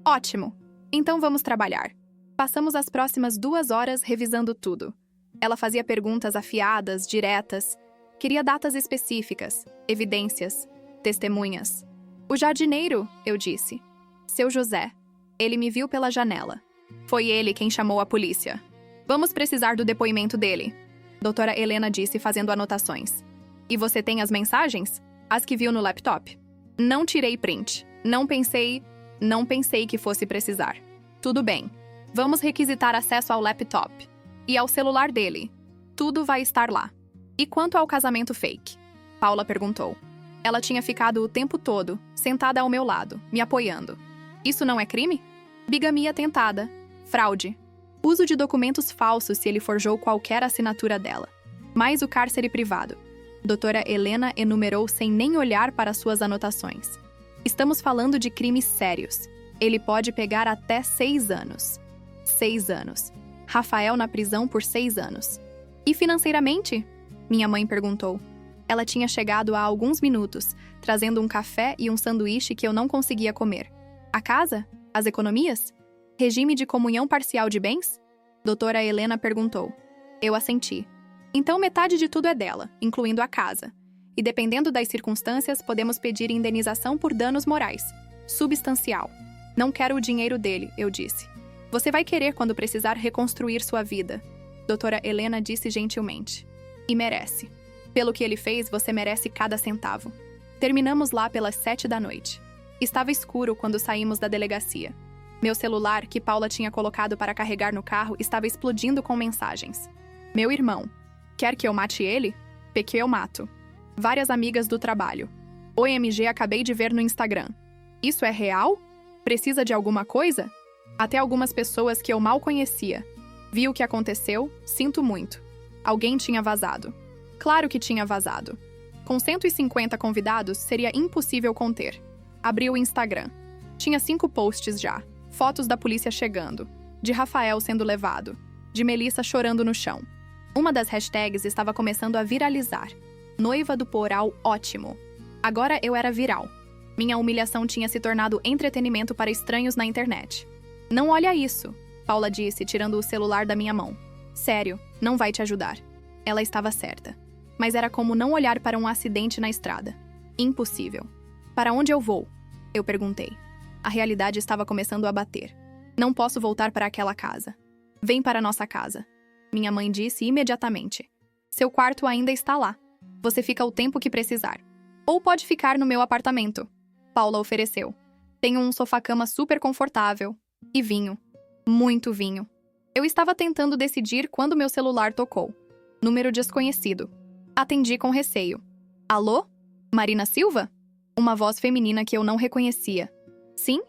Ótimo. Então vamos trabalhar. Passamos as próximas 2 horas revisando tudo. Ela fazia perguntas afiadas, diretas. Queria datas específicas, evidências, testemunhas. O jardineiro, eu disse. Seu José. Ele me viu pela janela. Foi ele quem chamou a polícia. Vamos precisar do depoimento dele, doutora Helena disse, fazendo anotações. E você tem as mensagens? As que viu no laptop? Não tirei print. Não pensei que fosse precisar. Tudo bem. Vamos requisitar acesso ao laptop. E ao celular dele. Tudo vai estar lá. E quanto ao casamento fake? Paula perguntou. Ela tinha ficado o tempo todo, sentada ao meu lado, me apoiando. Isso não é crime? Bigamia tentada. Fraude. Uso de documentos falsos se ele forjou qualquer assinatura dela. Mais o cárcere privado. Doutora Helena enumerou sem nem olhar para suas anotações. Estamos falando de crimes sérios. Ele pode pegar até 6 anos. 6 anos. Rafael na prisão por 6 anos. E financeiramente? Minha mãe perguntou. Ela tinha chegado há alguns minutos, trazendo um café e um sanduíche que eu não conseguia comer. A casa? As economias? Regime de comunhão parcial de bens? Doutora Helena perguntou. Eu assenti. Então metade de tudo é dela, incluindo a casa. E dependendo das circunstâncias, podemos pedir indenização por danos morais. Substancial. Não quero o dinheiro dele, eu disse. Você vai querer quando precisar reconstruir sua vida. Doutora Helena disse gentilmente. E merece. Pelo que ele fez, você merece cada centavo. Terminamos lá pelas 7 da noite. Estava escuro quando saímos da delegacia. Meu celular, que Paula tinha colocado para carregar no carro, estava explodindo com mensagens. Meu irmão. Quer que eu mate ele? Porque eu mato. Várias amigas do trabalho. OMG, acabei de ver no Instagram. Isso é real? Precisa de alguma coisa? Até algumas pessoas que eu mal conhecia. Vi o que aconteceu, sinto muito. Alguém tinha vazado. Claro que tinha vazado. Com 150 convidados, seria impossível conter. Abri o Instagram. Tinha 5 posts já. Fotos da polícia chegando. De Rafael sendo levado. De Melissa chorando no chão. Uma das hashtags estava começando a viralizar. Noiva do Poral ótimo. Agora eu era viral. Minha humilhação tinha se tornado entretenimento para estranhos na internet. Não olha isso, Paula disse, tirando o celular da minha mão. Sério, não vai te ajudar. Ela estava certa. Mas era como não olhar para um acidente na estrada. Impossível. Para onde eu vou? Eu perguntei. A realidade estava começando a bater. Não posso voltar para aquela casa. Vem para nossa casa. Minha mãe disse imediatamente. Seu quarto ainda está lá. Você fica o tempo que precisar. Ou pode ficar no meu apartamento. Paula ofereceu. Tenho um sofá-cama super confortável. E vinho. Muito vinho. Eu estava tentando decidir quando meu celular tocou. Número desconhecido. Atendi com receio. Alô? Marina Silva? Uma voz feminina que eu não reconhecia. Sim?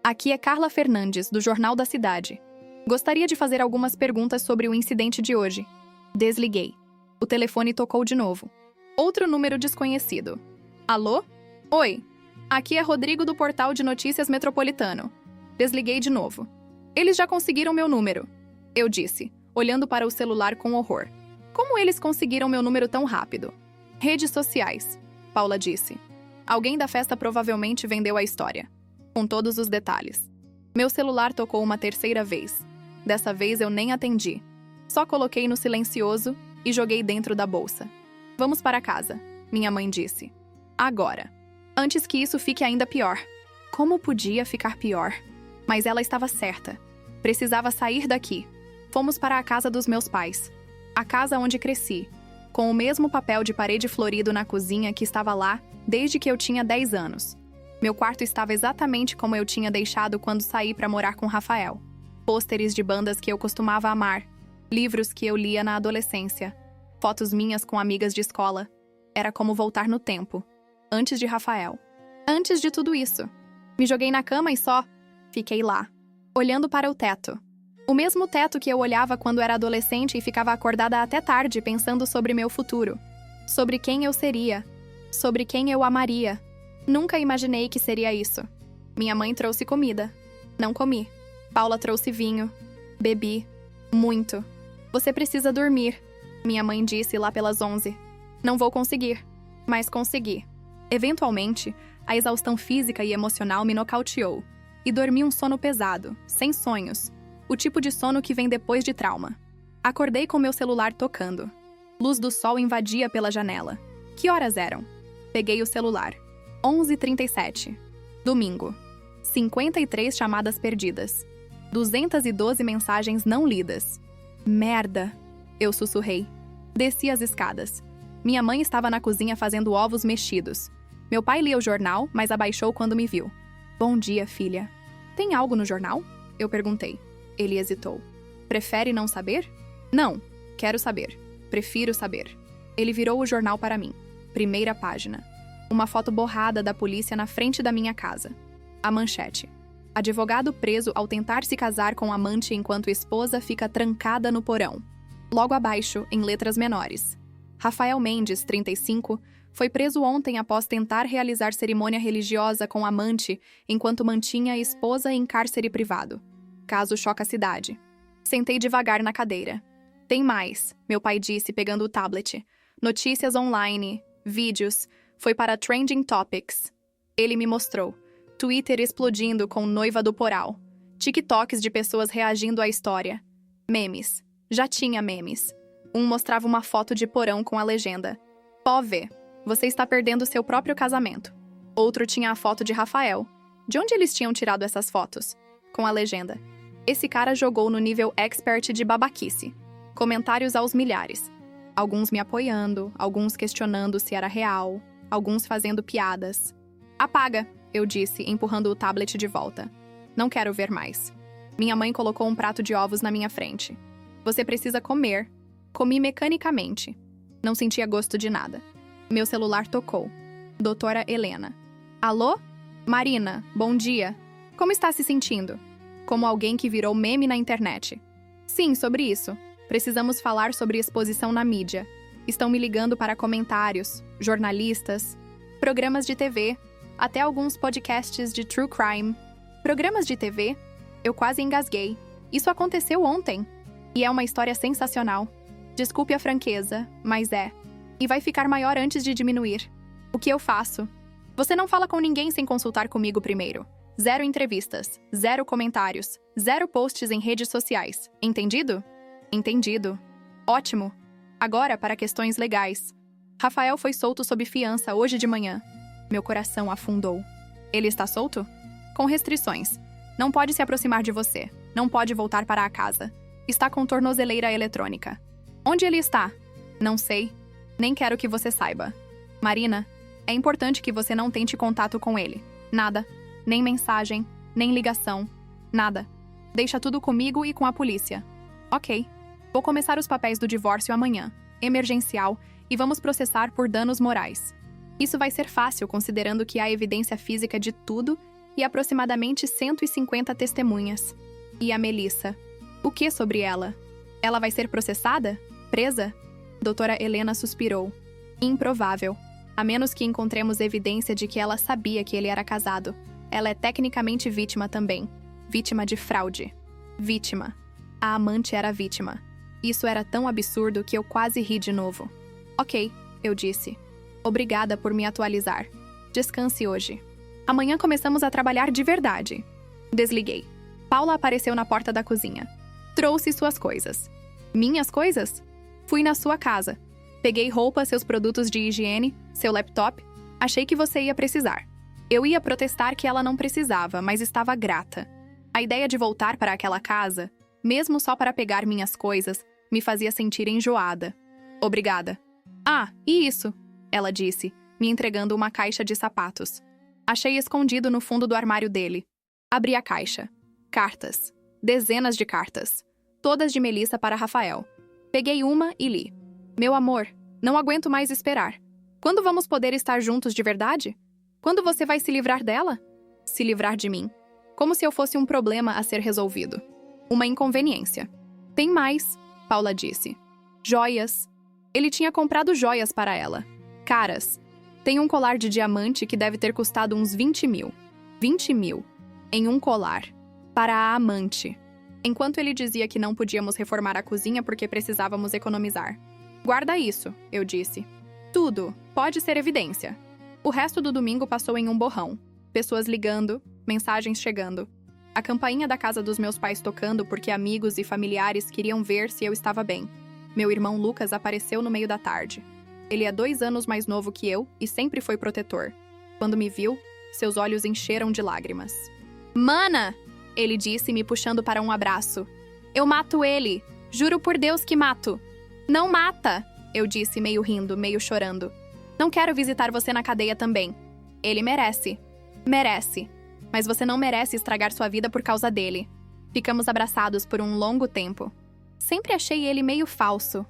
Aqui é Carla Fernandes, do Jornal da Cidade. Gostaria de fazer algumas perguntas sobre o incidente de hoje. Desliguei. O telefone tocou de novo. Outro número desconhecido. Alô? Oi. Aqui é Rodrigo do Portal de Notícias Metropolitano. Desliguei de novo. Eles já conseguiram meu número. Eu disse, olhando para o celular com horror. Como eles conseguiram meu número tão rápido? Redes sociais. Paula disse. Alguém da festa provavelmente vendeu a história. Com todos os detalhes. Meu celular tocou uma terceira vez. Dessa vez eu nem atendi. Só coloquei no silencioso e joguei dentro da bolsa. Vamos para casa, minha mãe disse. Agora. Antes que isso fique ainda pior. Como podia ficar pior? Mas ela estava certa. Precisava sair daqui. Fomos para a casa dos meus pais. A casa onde cresci. Com o mesmo papel de parede florido na cozinha que estava lá desde que eu tinha 10 anos. Meu quarto estava exatamente como eu tinha deixado quando saí para morar com Rafael. Pôsteres de bandas que eu costumava amar, livros que eu lia na adolescência, fotos minhas com amigas de escola. Era como voltar no tempo, antes de Rafael. Antes de tudo isso, me joguei na cama e só fiquei lá, olhando para o teto. O mesmo teto que eu olhava quando era adolescente e ficava acordada até tarde pensando sobre meu futuro, sobre quem eu seria, sobre quem eu amaria. Nunca imaginei que seria isso. Minha mãe trouxe comida. Não comi. Paula trouxe vinho. Bebi. Muito. Você precisa dormir, minha mãe disse lá pelas 11. Não vou conseguir. Mas consegui. Eventualmente, a exaustão física e emocional me nocauteou. E dormi um sono pesado, sem sonhos. O tipo de sono que vem depois de trauma. Acordei com meu celular tocando. Luz do sol invadia pela janela. Que horas eram? Peguei o celular. 11h37. Domingo. 53 chamadas perdidas. 212 mensagens não lidas. Merda! Eu sussurrei. Desci as escadas. Minha mãe estava na cozinha fazendo ovos mexidos. Meu pai lia o jornal, mas abaixou quando me viu. Bom dia, filha. Tem algo no jornal? Eu perguntei. Ele hesitou. Prefere não saber? Não, quero saber. Prefiro saber. Ele virou o jornal para mim. Primeira página. Uma foto borrada da polícia na frente da minha casa. A manchete. Advogado preso ao tentar se casar com amante enquanto esposa fica trancada no porão. Logo abaixo, em letras menores. Rafael Mendes, 35, foi preso ontem após tentar realizar cerimônia religiosa com amante enquanto mantinha a esposa em cárcere privado. Caso choca a cidade. Sentei devagar na cadeira. Tem mais, meu pai disse pegando o tablet. Notícias online, vídeos, foi para Trending Topics. Ele me mostrou. Twitter explodindo com noiva do Poral. TikToks de pessoas reagindo à história. Memes. Já tinha memes. Um mostrava uma foto de porão com a legenda: Pó ver, você está perdendo seu próprio casamento. Outro tinha a foto de Rafael. De onde eles tinham tirado essas fotos? Com a legenda: esse cara jogou no nível expert de babaquice. Comentários aos milhares. Alguns me apoiando, alguns questionando se era real, alguns fazendo piadas. Apaga, eu disse, empurrando o tablet de volta. Não quero ver mais. Minha mãe colocou um prato de ovos na minha frente. Você precisa comer. Comi mecanicamente. Não sentia gosto de nada. Meu celular tocou. Doutora Helena. Alô? Marina, bom dia. Como está se sentindo? Como alguém que virou meme na internet. Sim, sobre isso. Precisamos falar sobre exposição na mídia. Estão me ligando para comentários, jornalistas, programas de TV, até alguns podcasts de true crime. Programas de TV? Eu quase engasguei. Isso aconteceu ontem. E é uma história sensacional. Desculpe a franqueza, mas é. E vai ficar maior antes de diminuir. O que eu faço? Você não fala com ninguém sem consultar comigo primeiro. 0 entrevistas, 0 comentários, 0 posts em redes sociais. Entendido? Entendido. Ótimo. Agora para questões legais. Rafael foi solto sob fiança hoje de manhã. Meu coração afundou. Ele está solto? Com restrições. Não pode se aproximar de você. Não pode voltar para a casa. Está com tornozeleira eletrônica. Onde ele está? Não sei. Nem quero que você saiba. Marina, é importante que você não tente contato com ele. Nada. Nem mensagem, nem ligação. Nada. Deixa tudo comigo e com a polícia. Ok. Vou começar os papéis do divórcio amanhã. Emergencial. E vamos processar por danos morais. Isso vai ser fácil considerando que há evidência física de tudo e aproximadamente 150 testemunhas. E a Melissa? O que sobre ela? Ela vai ser processada? Presa? Doutora Helena suspirou. Improvável. A menos que encontremos evidência de que ela sabia que ele era casado. Ela é tecnicamente vítima também. Vítima de fraude. Vítima. A amante era vítima. Isso era tão absurdo que eu quase ri de novo. Ok, eu disse. Obrigada por me atualizar. Descanse hoje. Amanhã começamos a trabalhar de verdade. Desliguei. Paula apareceu na porta da cozinha. Trouxe suas coisas. Minhas coisas? Fui na sua casa. Peguei roupa, seus produtos de higiene, seu laptop. Achei que você ia precisar. Eu ia protestar que ela não precisava, mas estava grata. A ideia de voltar para aquela casa, mesmo só para pegar minhas coisas, me fazia sentir enjoada. Obrigada. Ah, e isso? Ela disse, me entregando uma caixa de sapatos. Achei escondido no fundo do armário dele. Abri a caixa. Cartas. Dezenas de cartas. Todas de Melissa para Rafael. Peguei uma e li. Meu amor, não aguento mais esperar. Quando vamos poder estar juntos de verdade? Quando você vai se livrar dela? Se livrar de mim. Como se eu fosse um problema a ser resolvido. Uma inconveniência. Tem mais, Paula disse. Joias. Ele tinha comprado joias para ela. Caras. Tem um colar de diamante que deve ter custado uns 20 mil. 20 mil. Em um colar. Para a amante. Enquanto ele dizia que não podíamos reformar a cozinha porque precisávamos economizar. Guarda isso, eu disse. Tudo. Pode ser evidência. O resto do domingo passou em um borrão. Pessoas ligando, mensagens chegando. A campainha da casa dos meus pais tocando porque amigos e familiares queriam ver se eu estava bem. Meu irmão Lucas apareceu no meio da tarde. Ele é 2 anos mais novo que eu e sempre foi protetor. Quando me viu, seus olhos encheram de lágrimas. Mana! Ele disse, me puxando para um abraço. Eu mato ele! Juro por Deus que mato! Não mata! Eu disse, meio rindo, meio chorando. Não quero visitar você na cadeia também. Ele merece. Merece. Mas você não merece estragar sua vida por causa dele. Ficamos abraçados por um longo tempo. Sempre achei ele meio falso,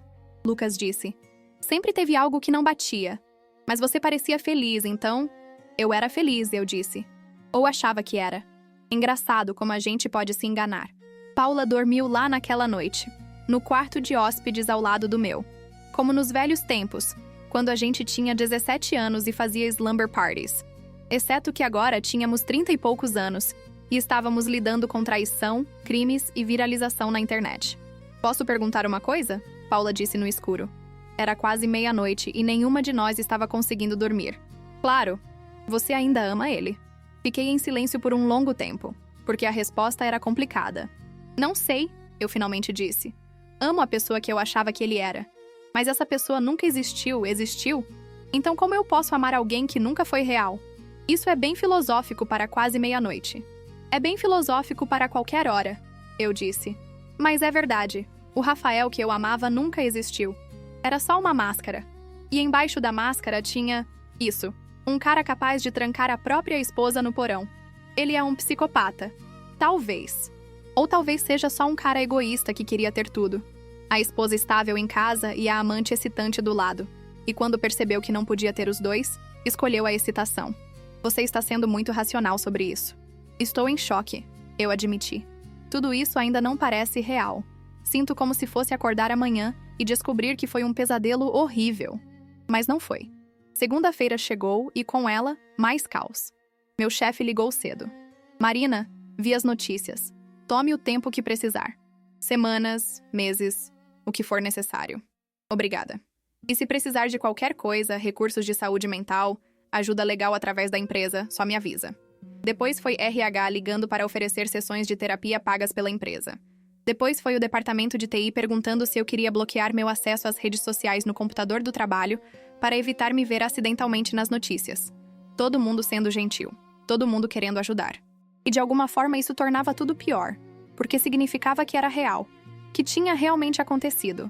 Lucas disse. Sempre teve algo que não batia. Mas você parecia feliz, então... Eu era feliz, eu disse. Ou achava que era. Engraçado como a gente pode se enganar. Paula dormiu lá naquela noite, no quarto de hóspedes ao lado do meu. Como nos velhos tempos, quando a gente tinha 17 anos e fazia slumber parties. Exceto que agora tínhamos 30 e poucos anos e estávamos lidando com traição, crimes e viralização na internet. Posso perguntar uma coisa? Paula disse no escuro. Era quase meia-noite e nenhuma de nós estava conseguindo dormir. Claro, você ainda ama ele. Fiquei em silêncio por um longo tempo, porque a resposta era complicada. Não sei, eu finalmente disse. Amo a pessoa que eu achava que ele era. Mas essa pessoa nunca existiu? Então como eu posso amar alguém que nunca foi real? Isso é bem filosófico para quase meia-noite. É bem filosófico para qualquer hora, eu disse. Mas é verdade. O Rafael que eu amava nunca existiu. Era só uma máscara. E embaixo da máscara tinha... isso. Um cara capaz de trancar a própria esposa no porão. Ele é um psicopata. Talvez. Ou talvez seja só um cara egoísta que queria ter tudo. A esposa estável em casa e a amante excitante do lado. E quando percebeu que não podia ter os dois, escolheu a excitação. Você está sendo muito racional sobre isso. Estou em choque, eu admiti. Tudo isso ainda não parece real. Sinto como se fosse acordar amanhã e descobrir que foi um pesadelo horrível. Mas não foi. Segunda-feira chegou e, com ela, mais caos. Meu chefe ligou cedo. Marina, vi as notícias. Tome o tempo que precisar. Semanas, meses, o que for necessário. Obrigada. E se precisar de qualquer coisa, recursos de saúde mental, ajuda legal através da empresa, só me avisa. Depois foi RH ligando para oferecer sessões de terapia pagas pela empresa. Depois foi o departamento de TI perguntando se eu queria bloquear meu acesso às redes sociais no computador do trabalho para evitar me ver acidentalmente nas notícias. Todo mundo sendo gentil. Todo mundo querendo ajudar. E de alguma forma isso tornava tudo pior, porque significava que era real, que tinha realmente acontecido,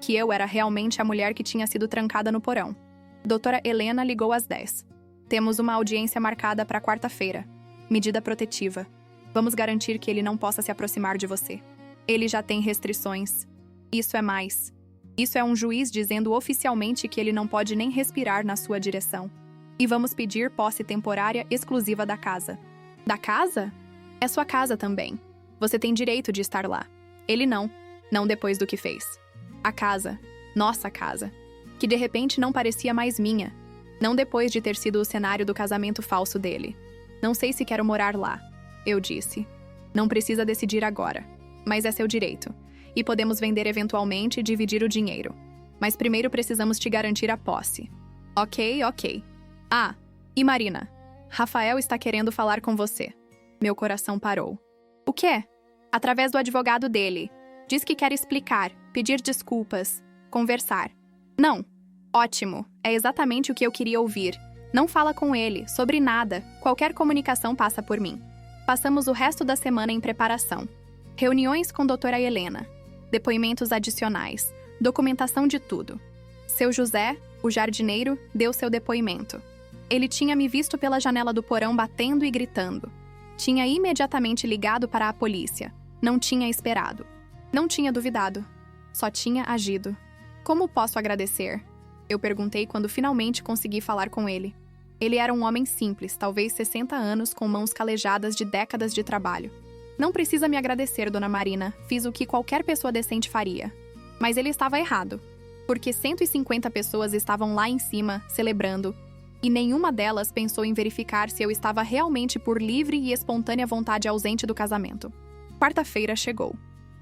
que eu era realmente a mulher que tinha sido trancada no porão. Doutora Helena ligou às 10. Temos uma audiência marcada para quarta-feira. Medida protetiva. Vamos garantir que ele não possa se aproximar de você. Ele já tem restrições. Isso é mais. Isso é um juiz dizendo oficialmente que ele não pode nem respirar na sua direção. E vamos pedir posse temporária exclusiva da casa. Da casa? É sua casa também. Você tem direito de estar lá. Ele não. Não depois do que fez. A casa. Nossa casa. Que de repente não parecia mais minha. Não depois de ter sido o cenário do casamento falso dele. Não sei se quero morar lá. Eu disse. Não precisa decidir agora. Mas é seu direito. E podemos vender eventualmente e dividir o dinheiro. Mas primeiro precisamos te garantir a posse. Ok. Ah, e Marina. Rafael está querendo falar com você. Meu coração parou. O quê? Através do advogado dele. Diz que quer explicar, pedir desculpas, conversar. Não. Ótimo. É exatamente o que eu queria ouvir. Não fala com ele, sobre nada. Qualquer comunicação passa por mim. Passamos o resto da semana em preparação. Reuniões com doutora Helena. Depoimentos adicionais. Documentação de tudo. Seu José, o jardineiro, deu seu depoimento. Ele tinha me visto pela janela do porão batendo e gritando. Tinha imediatamente ligado para a polícia. Não tinha esperado. Não tinha duvidado. Só tinha agido. Como posso agradecer? Eu perguntei quando finalmente consegui falar com ele. Ele era um homem simples, talvez 60 anos, com mãos calejadas de décadas de trabalho. Não precisa me agradecer, dona Marina. Fiz o que qualquer pessoa decente faria. Mas ele estava errado. Porque 150 pessoas estavam lá em cima, celebrando, e nenhuma delas pensou em verificar se eu estava realmente por livre e espontânea vontade ausente do casamento. Quarta-feira chegou.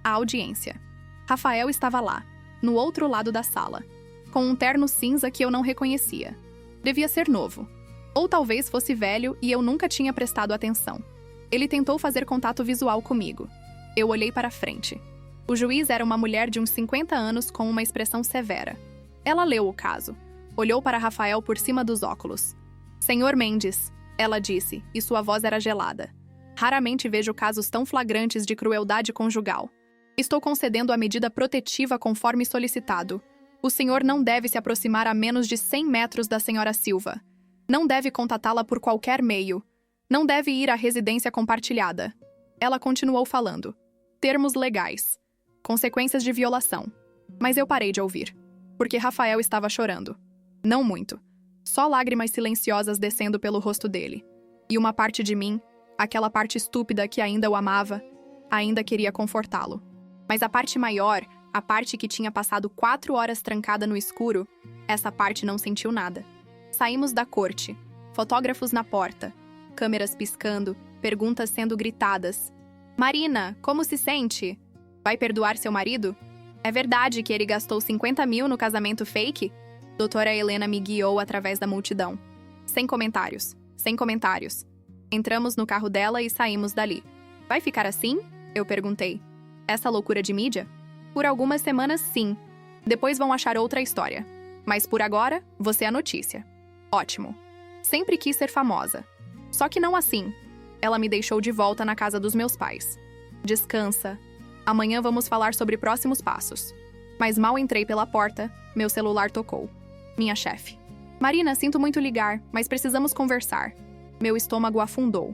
A audiência. Rafael estava lá, no outro lado da sala, com um terno cinza que eu não reconhecia. Devia ser novo. Ou talvez fosse velho e eu nunca tinha prestado atenção. Ele tentou fazer contato visual comigo. Eu olhei para frente. O juiz era uma mulher de uns 50 anos com uma expressão severa. Ela leu o caso. Olhou para Rafael por cima dos óculos. Senhor Mendes, ela disse, e sua voz era gelada. Raramente vejo casos tão flagrantes de crueldade conjugal. Estou concedendo a medida protetiva conforme solicitado. O senhor não deve se aproximar a menos de 100 metros da senhora Silva. Não deve contatá-la por qualquer meio. Não deve ir à residência compartilhada. Ela continuou falando. Termos legais. Consequências de violação. Mas eu parei de ouvir. Porque Rafael estava chorando. Não muito. Só lágrimas silenciosas descendo pelo rosto dele. E uma parte de mim, aquela parte estúpida que ainda o amava, ainda queria confortá-lo. Mas a parte maior, a parte que tinha passado 4 horas trancada no escuro, essa parte não sentiu nada. Saímos da corte. Fotógrafos na porta. Câmeras piscando, perguntas sendo gritadas. Marina, como se sente? Vai perdoar seu marido? É verdade que ele gastou 50 mil no casamento fake? Doutora Helena me guiou através da multidão. Sem comentários. Sem comentários. Entramos no carro dela e saímos dali. Vai ficar assim? Eu perguntei. Essa loucura de mídia? Por algumas semanas, sim. Depois vão achar outra história. Mas por agora, você é a notícia. Ótimo. Sempre quis ser famosa. Só que não assim. Ela me deixou de volta na casa dos meus pais. Descansa. Amanhã vamos falar sobre próximos passos. Mas mal entrei pela porta, meu celular tocou. Minha chefe. Marina, sinto muito ligar, mas precisamos conversar. Meu estômago afundou.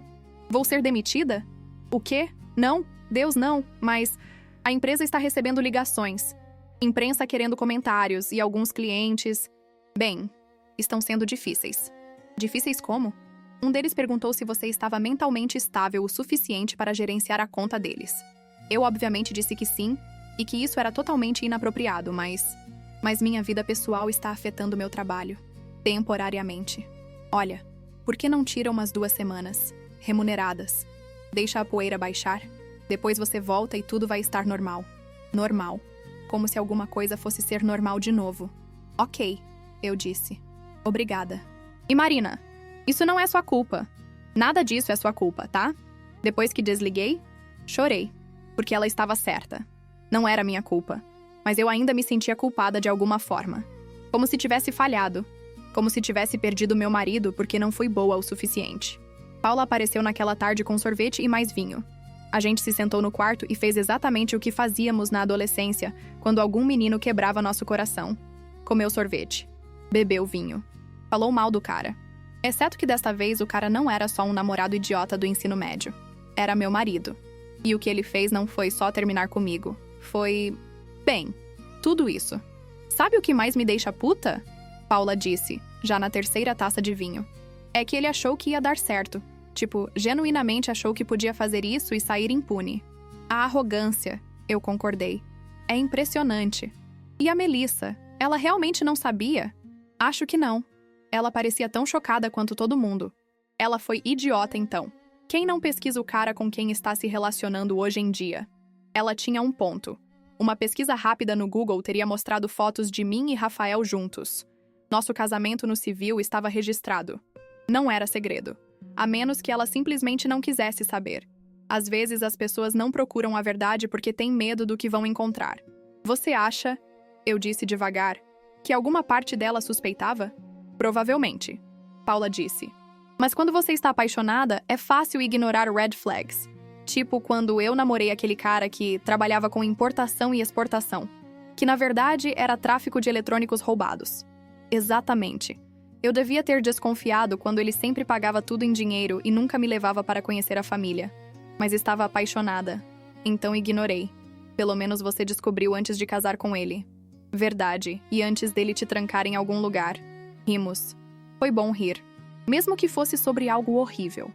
Vou ser demitida? O quê? Não, Deus não, mas a empresa está recebendo ligações. Imprensa querendo comentários e alguns clientes... Bem, estão sendo difíceis. Difíceis como? Um deles perguntou se você estava mentalmente estável o suficiente para gerenciar a conta deles. Eu obviamente disse que sim, e que isso era totalmente inapropriado, mas minha vida pessoal está afetando meu trabalho. Temporariamente. Olha, por que não tira umas 2 semanas? Remuneradas. Deixa a poeira baixar. Depois você volta e tudo vai estar normal. Normal. Como se alguma coisa fosse ser normal de novo. Ok, eu disse. Obrigada. E Marina, isso não é sua culpa. Nada disso é sua culpa, tá? Depois que desliguei, chorei. Porque ela estava certa. Não era minha culpa. Mas eu ainda me sentia culpada de alguma forma. Como se tivesse falhado. Como se tivesse perdido meu marido porque não fui boa o suficiente. Paula apareceu naquela tarde com sorvete e mais vinho. A gente se sentou no quarto e fez exatamente o que fazíamos na adolescência, quando algum menino quebrava nosso coração. Comeu sorvete. Bebeu vinho. Falou mal do cara. Exceto que desta vez o cara não era só um namorado idiota do ensino médio. Era meu marido. E o que ele fez não foi só terminar comigo. Foi... bem, tudo isso. Sabe o que mais me deixa puta? Paula disse, já na 3ª taça de vinho. É que ele achou que ia dar certo. Tipo, genuinamente achou que podia fazer isso e sair impune. A arrogância, eu concordei. É impressionante. E a Melissa, ela realmente não sabia? Acho que não. Ela parecia tão chocada quanto todo mundo. Ela foi idiota, então. Quem não pesquisa o cara com quem está se relacionando hoje em dia? Ela tinha um ponto. Uma pesquisa rápida no Google teria mostrado fotos de mim e Rafael juntos. Nosso casamento no civil estava registrado. Não era segredo. A menos que ela simplesmente não quisesse saber. Às vezes as pessoas não procuram a verdade porque têm medo do que vão encontrar. Você acha, eu disse devagar, que alguma parte dela suspeitava? Provavelmente, Paula disse. Mas quando você está apaixonada, é fácil ignorar red flags. Tipo quando eu namorei aquele cara que trabalhava com importação e exportação. Que na verdade era tráfico de eletrônicos roubados. Exatamente. Eu devia ter desconfiado quando ele sempre pagava tudo em dinheiro e nunca me levava para conhecer a família. Mas estava apaixonada. Então ignorei. Pelo menos você descobriu antes de casar com ele. Verdade, e antes dele te trancar em algum lugar. Rimos. Foi bom rir. Mesmo que fosse sobre algo horrível.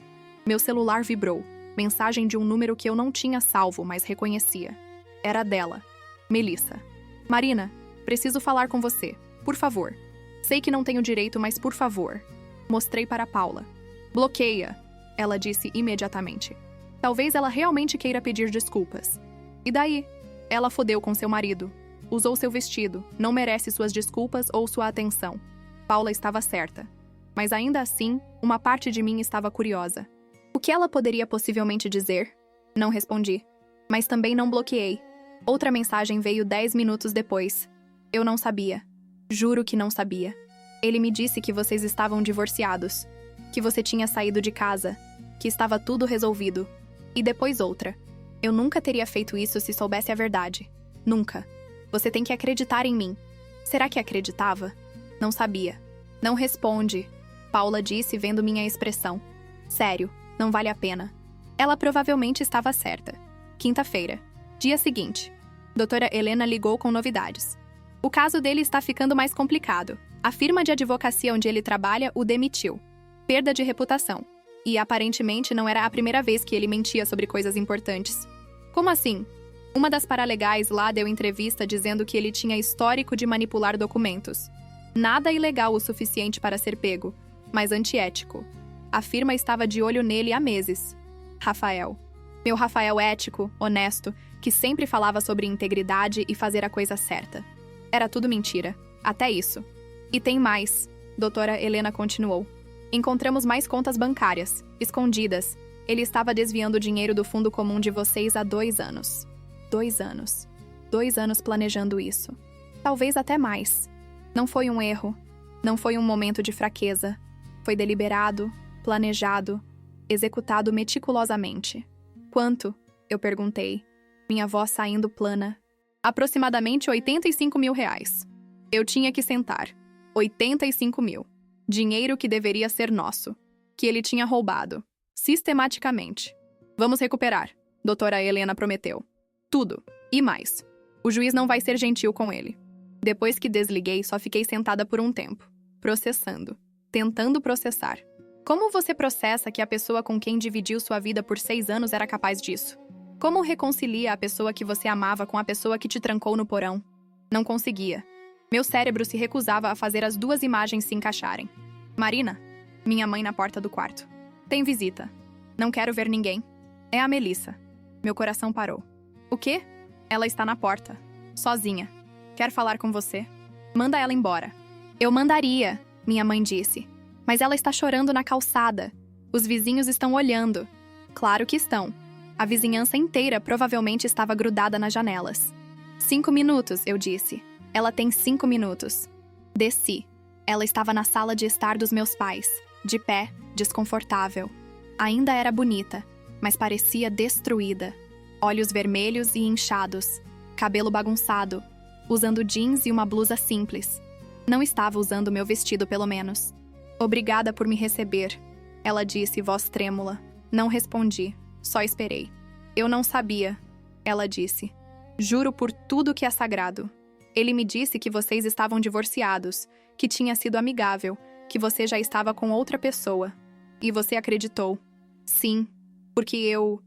Meu celular vibrou. Mensagem de um número que eu não tinha salvo, mas reconhecia. Era dela. Melissa. Marina, preciso falar com você. Por favor. Sei que não tenho direito, mas por favor. Mostrei para Paula. Bloqueia, ela disse imediatamente. Talvez ela realmente queira pedir desculpas. E daí? Ela fodeu com seu marido. Usou seu vestido. Não merece suas desculpas ou sua atenção. Paula estava certa. Mas ainda assim, uma parte de mim estava curiosa. O que ela poderia possivelmente dizer? Não respondi. Mas também não bloqueei. Outra mensagem veio 10 minutos depois. Eu não sabia. Juro que não sabia. Ele me disse que vocês estavam divorciados. Que você tinha saído de casa. Que estava tudo resolvido. E depois outra. Eu nunca teria feito isso se soubesse a verdade. Nunca. Você tem que acreditar em mim. Será que acreditava? Não sabia. Não responde. Paula disse vendo minha expressão. Sério, não vale a pena. Ela provavelmente estava certa. Quinta-feira. Dia seguinte. Doutora Helena ligou com novidades. O caso dele está ficando mais complicado. A firma de advocacia onde ele trabalha o demitiu. Perda de reputação. E aparentemente não era a primeira vez que ele mentia sobre coisas importantes. Como assim? Uma das paralegais lá deu entrevista dizendo que ele tinha histórico de manipular documentos. Nada ilegal o suficiente para ser pego, mas antiético. A firma estava de olho nele há meses. Rafael. Meu Rafael ético, honesto, que sempre falava sobre integridade e fazer a coisa certa. Era tudo mentira. Até isso. E tem mais, doutora Helena continuou. Encontramos mais contas bancárias, escondidas. Ele estava desviando dinheiro do fundo comum de vocês há 2 anos. 2 anos. 2 anos planejando isso. Talvez até mais. Não foi um erro. Não foi um momento de fraqueza. Foi deliberado, planejado, executado meticulosamente. Quanto? Eu perguntei. Minha voz saindo plana. Aproximadamente 85 mil reais. Eu tinha que sentar. 85 mil. Dinheiro que deveria ser nosso. Que ele tinha roubado. Sistematicamente. Vamos recuperar, doutora Helena prometeu. Tudo. E mais. O juiz não vai ser gentil com ele. Depois que desliguei, só fiquei sentada por um tempo. Processando. Tentando processar. Como você processa que a pessoa com quem dividiu sua vida por 6 anos era capaz disso? Como reconcilia a pessoa que você amava com a pessoa que te trancou no porão? Não conseguia. Meu cérebro se recusava a fazer as 2 imagens se encaixarem. Marina, minha mãe na porta do quarto. Tem visita. Não quero ver ninguém. É a Melissa. Meu coração parou. O quê? Ela está na porta. Sozinha. Quer falar com você? Manda ela embora. Eu mandaria, minha mãe disse. Mas ela está chorando na calçada. Os vizinhos estão olhando. Claro que estão. A vizinhança inteira provavelmente estava grudada nas janelas. 5 minutos, eu disse. Ela tem 5 minutos. Desci. Ela estava na sala de estar dos meus pais, de pé, desconfortável. Ainda era bonita, mas parecia destruída. Olhos vermelhos e inchados, cabelo bagunçado, usando jeans e uma blusa simples. Não estava usando meu vestido, pelo menos. Obrigada por me receber, ela disse, voz trêmula. Não respondi, só esperei. Eu não sabia, ela disse. Juro por tudo que é sagrado. Ele me disse que vocês estavam divorciados, que tinha sido amigável, que você já estava com outra pessoa. E você acreditou. Sim, porque eu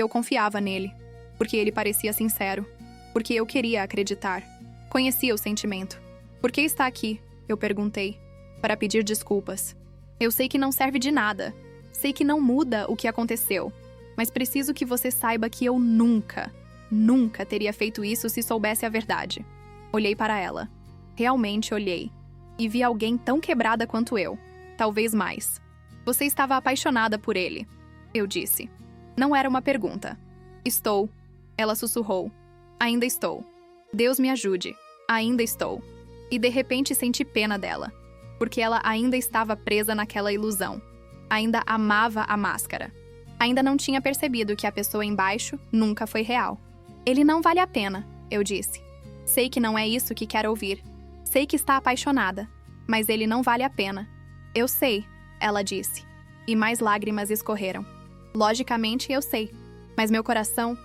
confiava nele. Porque ele parecia sincero. Porque eu queria acreditar. Conhecia o sentimento. Por que está aqui? Eu perguntei. Para pedir desculpas. Eu sei que não serve de nada. Sei que não muda o que aconteceu. Mas preciso que você saiba que eu nunca teria feito isso se soubesse a verdade. Olhei para ela. Realmente olhei. E vi alguém tão quebrada quanto eu. Talvez mais. Você estava apaixonada por ele. Eu disse. Não era uma pergunta. Estou. Ela sussurrou. Ainda estou. Deus me ajude. Ainda estou. E de repente senti pena dela. Porque ela ainda estava presa naquela ilusão. Ainda amava a máscara. Ainda não tinha percebido que a pessoa embaixo nunca foi real. Ele não vale a pena, eu disse. Sei que não é isso que quer ouvir. Sei que está apaixonada. Mas ele não vale a pena. Eu sei, ela disse. E mais lágrimas escorreram. Logicamente, eu sei. Mas meu coração...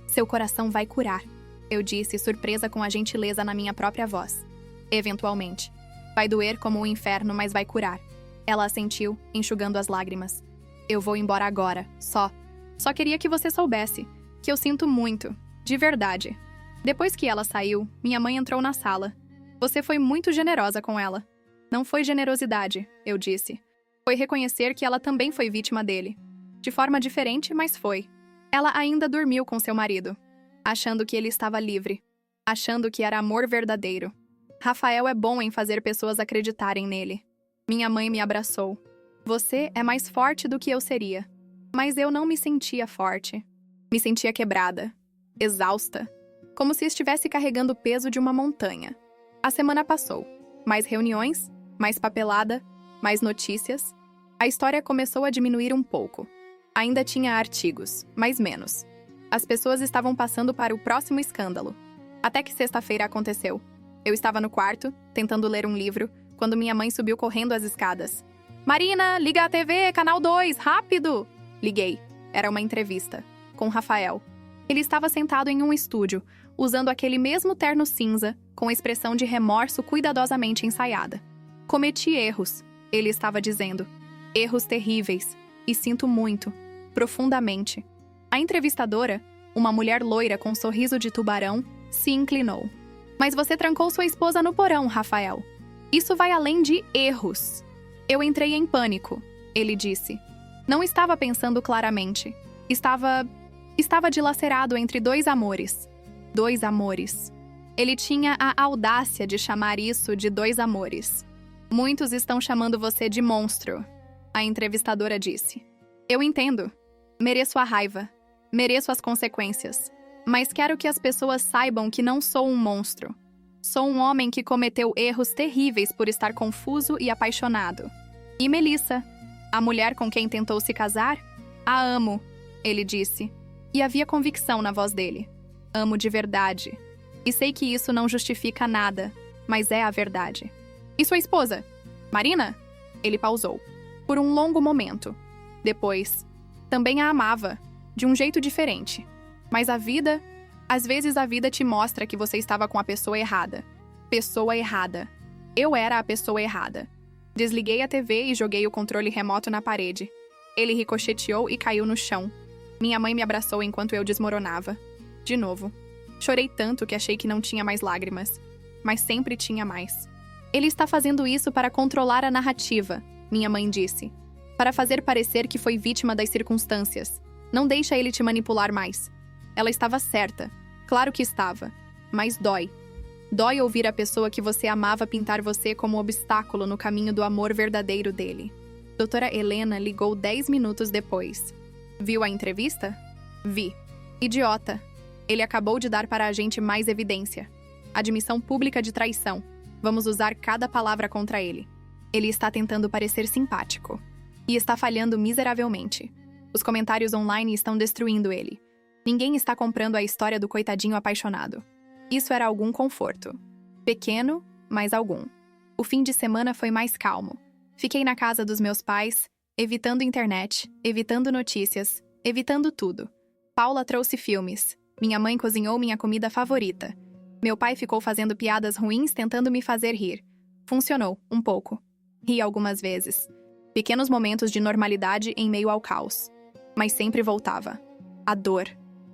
Seu coração vai curar, eu disse, surpresa com a gentileza na minha própria voz. Eventualmente. Vai doer como o inferno, mas vai curar. Ela assentiu, enxugando as lágrimas. Eu vou embora agora, só. Só queria que você soubesse, que eu sinto muito, de verdade. Depois que ela saiu, minha mãe entrou na sala. Você foi muito generosa com ela. Não foi generosidade, eu disse. Foi reconhecer que ela também foi vítima dele. De forma diferente, mas foi. Ela ainda dormiu com seu marido, achando que ele estava livre, achando que era amor verdadeiro. Rafael é bom em fazer pessoas acreditarem nele. Minha mãe me abraçou. Você é mais forte do que eu seria. Mas eu não me sentia forte. Me sentia quebrada, exausta, como se estivesse carregando o peso de uma montanha. A semana passou. Mais reuniões, mais papelada, mais notícias. A história começou a diminuir um pouco. Ainda tinha artigos, mas menos. As pessoas estavam passando para o próximo escândalo. Até que sexta-feira aconteceu. Eu estava no quarto, tentando ler um livro, quando minha mãe subiu correndo as escadas. Marina, liga a TV, canal 2, rápido! Liguei. Era uma entrevista. Com Rafael. Ele estava sentado em um estúdio, usando aquele mesmo terno cinza, com expressão de remorso cuidadosamente ensaiada. Cometi erros, ele estava dizendo. Erros terríveis. E sinto muito. Profundamente. A entrevistadora, uma mulher loira com sorriso de tubarão, se inclinou. Mas você trancou sua esposa no porão, Rafael. Isso vai além de erros. Eu entrei em pânico, ele disse. Não estava pensando claramente. Estava dilacerado entre dois amores. Dois amores. Ele tinha a audácia de chamar isso de dois amores. Muitos estão chamando você de monstro, a entrevistadora disse. Eu entendo. Mereço a raiva. Mereço as consequências. Mas quero que as pessoas saibam que não sou um monstro. Sou um homem que cometeu erros terríveis por estar confuso e apaixonado. E Melissa, a mulher com quem tentou se casar? A amo, ele disse. E havia convicção na voz dele. Amo de verdade. E sei que isso não justifica nada, mas é a verdade. E sua esposa? Marina? Ele pausou. Por um longo momento. Depois, também a amava, de um jeito diferente. Mas às vezes a vida te mostra que você estava com a pessoa errada. Pessoa errada. Eu era a pessoa errada. Desliguei a TV e joguei o controle remoto na parede. Ele ricocheteou e caiu no chão. Minha mãe me abraçou enquanto eu desmoronava. De novo. Chorei tanto que achei que não tinha mais lágrimas. Mas sempre tinha mais. Ele está fazendo isso para controlar a narrativa, minha mãe disse. Para fazer parecer que foi vítima das circunstâncias. Não deixa ele te manipular mais. Ela estava certa. Claro que estava. Mas dói. Dói ouvir a pessoa que você amava pintar você como obstáculo no caminho do amor verdadeiro dele. Doutora Helena ligou 10 minutos depois. Viu a entrevista? Vi. Idiota. Ele acabou de dar para a gente mais evidência. Admissão pública de traição. Vamos usar cada palavra contra ele. Ele está tentando parecer simpático. E está falhando miseravelmente. Os comentários online estão destruindo ele. Ninguém está comprando a história do coitadinho apaixonado. Isso era algum conforto. Pequeno, mas algum. O fim de semana foi mais calmo. Fiquei na casa dos meus pais, evitando internet, evitando notícias, evitando tudo. Paula trouxe filmes. Minha mãe cozinhou minha comida favorita. Meu pai ficou fazendo piadas ruins tentando me fazer rir. Funcionou, um pouco. Ri algumas vezes. Pequenos momentos de normalidade em meio ao caos. Mas sempre voltava. A dor.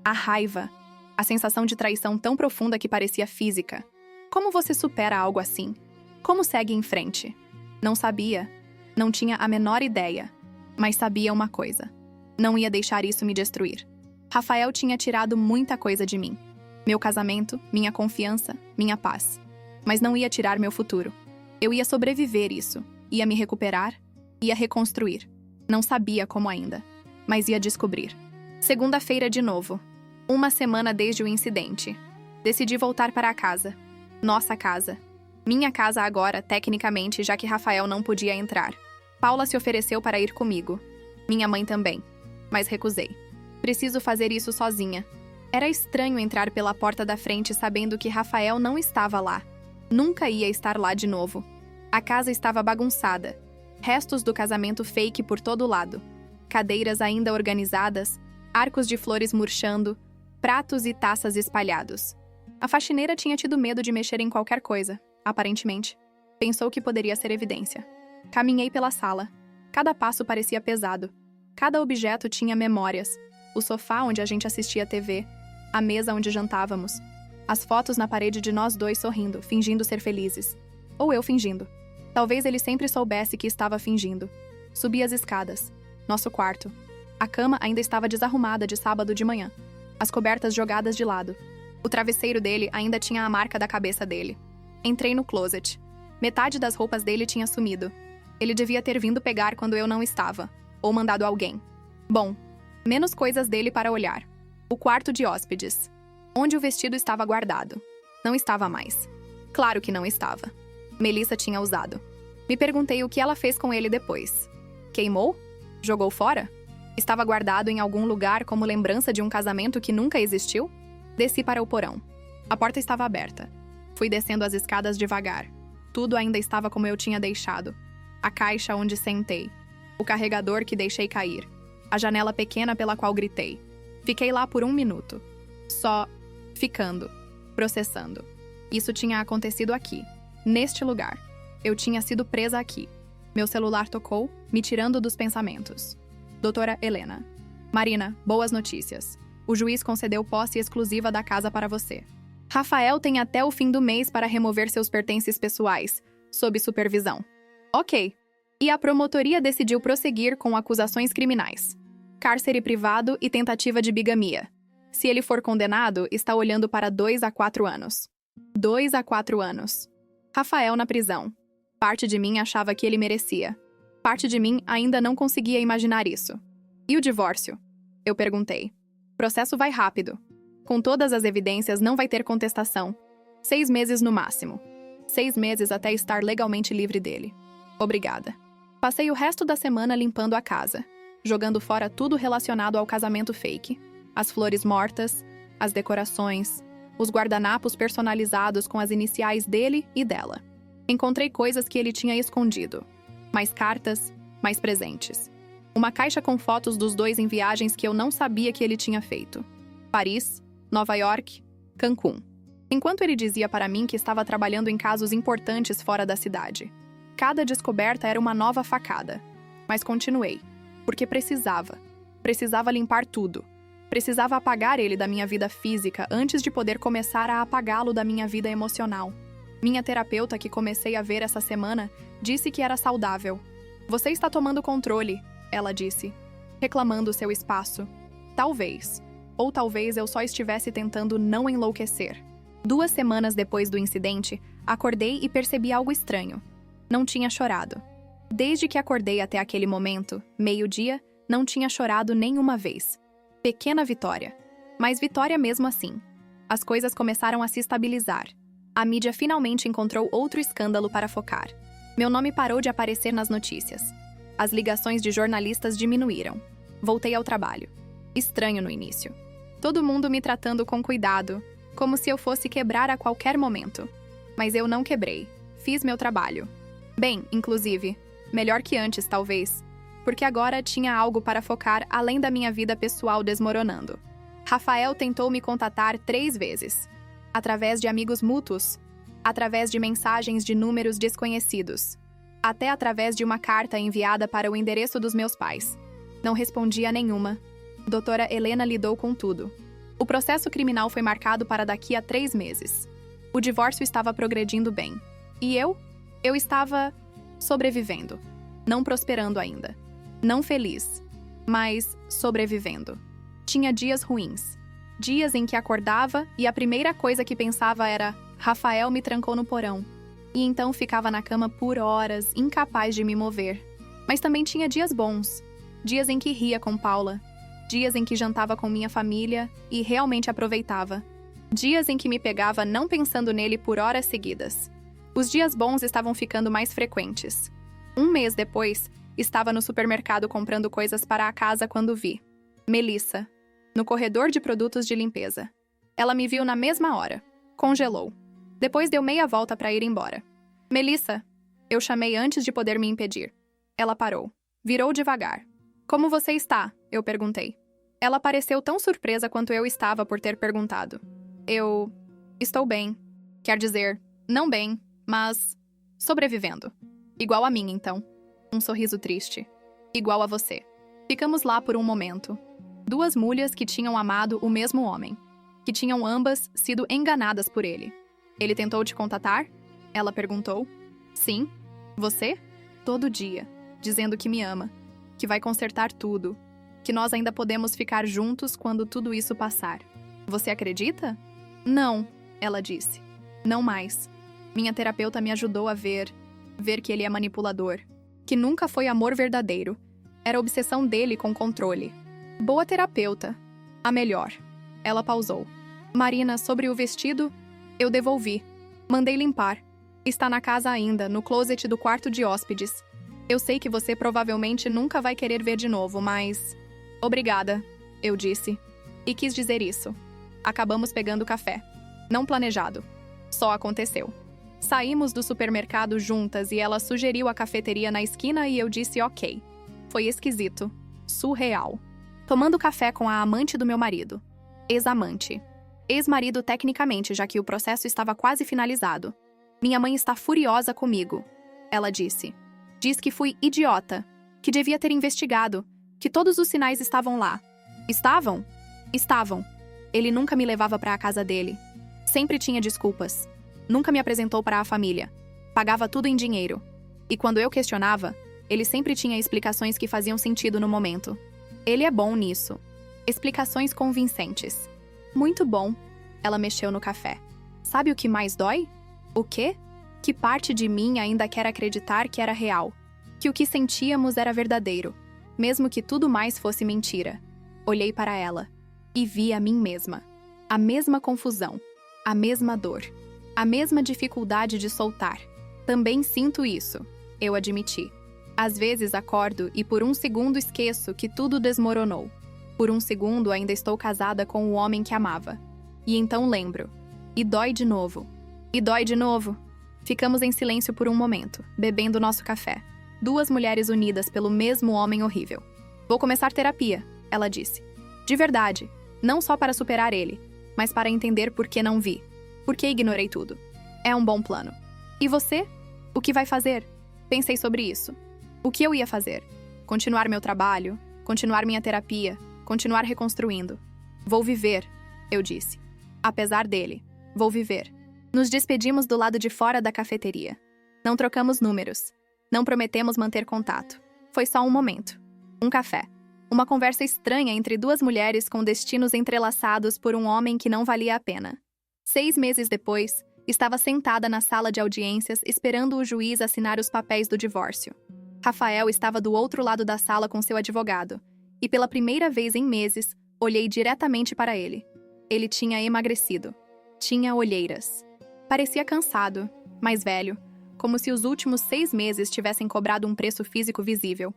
A raiva. A sensação de traição tão profunda que parecia física. Como você supera algo assim? Como segue em frente? Não sabia. Não tinha a menor ideia. Mas sabia uma coisa. Não ia deixar isso me destruir. Rafael tinha tirado muita coisa de mim. Meu casamento, minha confiança, minha paz. Mas não ia tirar meu futuro. Eu ia sobreviver isso. Ia me recuperar. Ia reconstruir. Não sabia como ainda. Mas ia descobrir. Segunda-feira de novo. Uma semana desde o incidente. Decidi voltar para a casa. Nossa casa. Minha casa agora, tecnicamente, já que Rafael não podia entrar. Paula se ofereceu para ir comigo. Minha mãe também. Mas recusei. Preciso fazer isso sozinha. Era estranho entrar pela porta da frente sabendo que Rafael não estava lá. Nunca ia estar lá de novo. A casa estava bagunçada. Restos do casamento fake por todo lado. Cadeiras ainda organizadas. Arcos de flores murchando. pratos e taças espalhados. A faxineira tinha tido medo de mexer em qualquer coisa, aparentemente. Pensou que poderia ser evidência. Caminhei pela sala. Cada passo parecia pesado. Cada objeto tinha memórias. O sofá onde a gente assistia a TV, a mesa onde jantávamos, as fotos na parede de nós dois sorrindo, fingindo ser felizes. Ou eu fingindo. Talvez ele sempre soubesse que estava fingindo. Subi as escadas. Nosso quarto. A cama ainda estava desarrumada de sábado de manhã. As cobertas jogadas de lado. O travesseiro dele ainda tinha a marca da cabeça dele. Entrei no closet. Metade das roupas dele tinha sumido. Ele devia ter vindo pegar quando eu não estava. Ou mandado alguém. Bom, menos coisas dele para olhar. O quarto de hóspedes. Onde o vestido estava guardado. Não estava mais. Claro que não estava. Melissa tinha usado. Me perguntei o que ela fez com ele depois. Queimou? Jogou fora? Estava guardado em algum lugar como lembrança de um casamento que nunca existiu? Desci para o porão. A porta estava aberta. Fui descendo as escadas devagar. Tudo ainda estava como eu tinha deixado. A caixa onde sentei. O carregador que deixei cair. A janela pequena pela qual gritei. Fiquei lá por 1 minuto. Só ficando. Processando. Isso tinha acontecido aqui. Neste lugar. Eu tinha sido presa aqui. Meu celular tocou, me tirando dos pensamentos. Doutora Helena. Marina, boas notícias. O juiz concedeu posse exclusiva da casa para você. Rafael tem até o fim do mês para remover seus pertences pessoais, sob supervisão. Ok. E a promotoria decidiu prosseguir com acusações criminais. Cárcere privado e tentativa de bigamia. Se ele for condenado, está olhando para 2 a 4 anos. 2 a 4 anos. Rafael na prisão. Parte de mim achava que ele merecia. Parte de mim ainda não conseguia imaginar isso. E o divórcio? Eu perguntei. Processo vai rápido. Com todas as evidências, não vai ter contestação. 6 meses no máximo. 6 meses até estar legalmente livre dele. Obrigada. Passei o resto da semana limpando a casa, jogando fora tudo relacionado ao casamento fake. As flores mortas, as decorações, os guardanapos personalizados com as iniciais dele e dela. Encontrei coisas que ele tinha escondido. Mais cartas, mais presentes. Uma caixa com fotos dos dois em viagens que eu não sabia que ele tinha feito. Paris, Nova York, Cancún. Enquanto ele dizia para mim que estava trabalhando em casos importantes fora da cidade. Cada descoberta era uma nova facada. Mas continuei. Porque precisava. Precisava limpar tudo. Precisava apagar ele da minha vida física antes de poder começar a apagá-lo da minha vida emocional. Minha terapeuta, que comecei a ver essa semana, disse que era saudável. Você está tomando controle, ela disse, reclamando seu espaço. Talvez. Ou talvez eu só estivesse tentando não enlouquecer. 2 semanas depois do incidente, acordei e percebi algo estranho. Não tinha chorado. Desde que acordei até aquele momento, meio-dia, não tinha chorado nenhuma vez. Pequena vitória. Mas vitória mesmo assim. As coisas começaram a se estabilizar. A mídia finalmente encontrou outro escândalo para focar. Meu nome parou de aparecer nas notícias. As ligações de jornalistas diminuíram. Voltei ao trabalho. Estranho no início. Todo mundo me tratando com cuidado, como se eu fosse quebrar a qualquer momento. Mas eu não quebrei. Fiz meu trabalho. Bem, inclusive. Melhor que antes, talvez. Porque agora tinha algo para focar além da minha vida pessoal desmoronando. Rafael tentou me contatar 3 vezes. Através de amigos mútuos. Através de mensagens de números desconhecidos. Até através de uma carta enviada para o endereço dos meus pais. Não respondi a nenhuma. Doutora Helena lidou com tudo. O processo criminal foi marcado para daqui a 3 meses. O divórcio estava progredindo bem. E eu? Eu estava sobrevivendo. Não prosperando ainda. Não feliz. Mas sobrevivendo. Tinha dias ruins. Dias em que acordava e a primeira coisa que pensava era: Rafael me trancou no porão. E então ficava na cama por horas, incapaz de me mover. Mas também tinha dias bons. Dias em que ria com Paula. Dias em que jantava com minha família e realmente aproveitava. Dias em que me pegava não pensando nele por horas seguidas. Os dias bons estavam ficando mais frequentes. 1 mês depois, estava no supermercado comprando coisas para a casa quando vi Melissa, no corredor de produtos de limpeza. Ela me viu na mesma hora. Congelou. Depois deu meia volta para ir embora. Melissa, eu chamei antes de poder me impedir. Ela parou. Virou devagar. Como você está? Eu perguntei. Ela pareceu tão surpresa quanto eu estava por ter perguntado. Eu estou bem. Quer dizer, não bem, mas sobrevivendo. Igual a mim, então. Um sorriso triste. Igual a você. Ficamos lá por um momento. Duas mulheres que tinham amado o mesmo homem. Que tinham ambas sido enganadas por ele. Ele tentou te contatar? Ela perguntou. Sim. Você? Todo dia. Dizendo que me ama. Que vai consertar tudo. Que nós ainda podemos ficar juntos quando tudo isso passar. Você acredita? Não, ela disse. Não mais. Minha terapeuta me ajudou a ver que ele é manipulador. Que nunca foi amor verdadeiro. Era obsessão dele com controle. Boa terapeuta. A melhor. Ela pausou. Marina, sobre o vestido, eu devolvi. Mandei limpar. Está na casa ainda, no closet do quarto de hóspedes. Eu sei que você provavelmente nunca vai querer ver de novo, mas... Obrigada, eu disse. E quis dizer isso. Acabamos pegando café. Não planejado. Só aconteceu. Saímos do supermercado juntas e ela sugeriu a cafeteria na esquina e eu disse ok. Foi esquisito. Surreal. Tomando café com a amante do meu marido. Ex-amante. Ex-marido tecnicamente, já que o processo estava quase finalizado. Minha mãe está furiosa comigo. Ela disse. Diz que fui idiota. Que devia ter investigado. Que todos os sinais estavam lá. Estavam? Estavam. Ele nunca me levava para a casa dele. Sempre tinha desculpas. Nunca me apresentou para a família. Pagava tudo em dinheiro. E quando eu questionava, ele sempre tinha explicações que faziam sentido no momento. Ele é bom nisso. Explicações convincentes. Muito bom. Ela mexeu no café. Sabe o que mais dói? O quê? Que parte de mim ainda quer acreditar que era real. Que o que sentíamos era verdadeiro. Mesmo que tudo mais fosse mentira. Olhei para ela. E vi a mim mesma. A mesma confusão. A mesma dor. A mesma dificuldade de soltar. Também sinto isso. Eu admiti. Às vezes acordo e por um segundo esqueço que tudo desmoronou. Por um segundo ainda estou casada com o homem que amava. E então lembro. E dói de novo. E dói de novo. Ficamos em silêncio por um momento, bebendo nosso café. Duas mulheres unidas pelo mesmo homem horrível. Vou começar terapia, ela disse. De verdade. Não só para superar ele, mas para entender por que não vi. Por que ignorei tudo. É um bom plano. E você? O que vai fazer? Pensei sobre isso. O que eu ia fazer? Continuar meu trabalho? Continuar minha terapia? Continuar reconstruindo? Vou viver, eu disse. Apesar dele, vou viver. Nos despedimos do lado de fora da cafeteria. Não trocamos números. Não prometemos manter contato. Foi só um momento. Um café. Uma conversa estranha entre duas mulheres com destinos entrelaçados por um homem que não valia a pena. 6 meses depois, estava sentada na sala de audiências esperando o juiz assinar os papéis do divórcio. Rafael estava do outro lado da sala com seu advogado, e pela primeira vez em meses, olhei diretamente para ele. Ele tinha emagrecido. Tinha olheiras. Parecia cansado, mais velho, como se os últimos 6 meses tivessem cobrado um preço físico visível.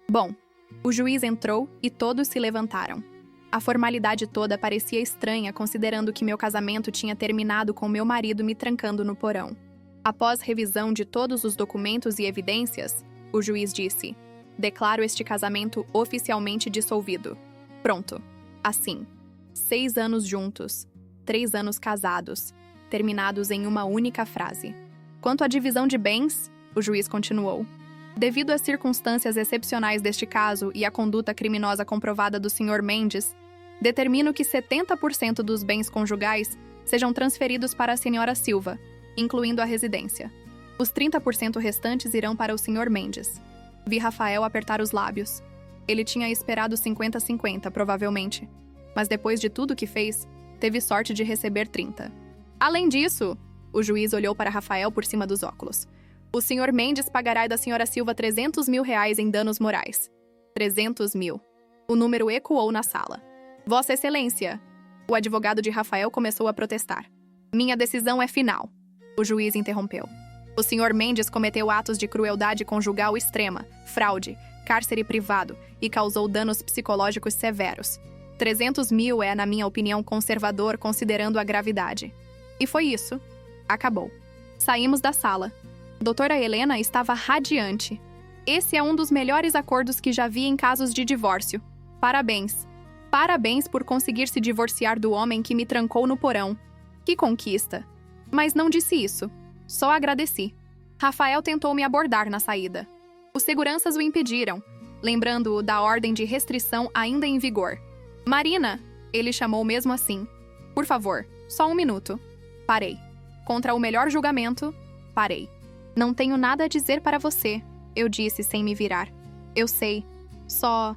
Bom, o juiz entrou e todos se levantaram. A formalidade toda parecia estranha considerando que meu casamento tinha terminado com meu marido me trancando no porão. Após revisão de todos os documentos e evidências, o juiz disse: declaro este casamento oficialmente dissolvido. Pronto. Assim. 6 anos juntos. 3 anos casados. Terminados em uma única frase. Quanto à divisão de bens, o juiz continuou. Devido às circunstâncias excepcionais deste caso e à conduta criminosa comprovada do Sr. Mendes, determino que 70% dos bens conjugais sejam transferidos para a Sra. Silva, incluindo a residência. Os 30% restantes irão para o Sr. Mendes. Vi Rafael apertar os lábios. Ele tinha esperado 50-50, provavelmente. Mas depois de tudo que fez, teve sorte de receber 30. Além disso, o juiz olhou para Rafael por cima dos óculos. O Sr. Mendes pagará da Sra. Silva R$300 mil em danos morais. 300 mil. O número ecoou na sala. Vossa Excelência! O advogado de Rafael começou a protestar. Minha decisão é final. O juiz interrompeu. O Sr. Mendes cometeu atos de crueldade conjugal extrema, fraude, cárcere privado e causou danos psicológicos severos. 300 mil é, na minha opinião, conservador considerando a gravidade. E foi isso. Acabou. Saímos da sala. Doutora Helena estava radiante. Esse é um dos melhores acordos que já vi em casos de divórcio. Parabéns. Parabéns por conseguir se divorciar do homem que me trancou no porão. Que conquista! Mas não disse isso. Só agradeci. Rafael tentou me abordar na saída. Os seguranças o impediram, lembrando-o da ordem de restrição ainda em vigor. Marina! Ele chamou mesmo assim. Por favor, só um minuto. Parei. Contra o melhor julgamento, parei. Não tenho nada a dizer para você, eu disse sem me virar. Eu sei. Só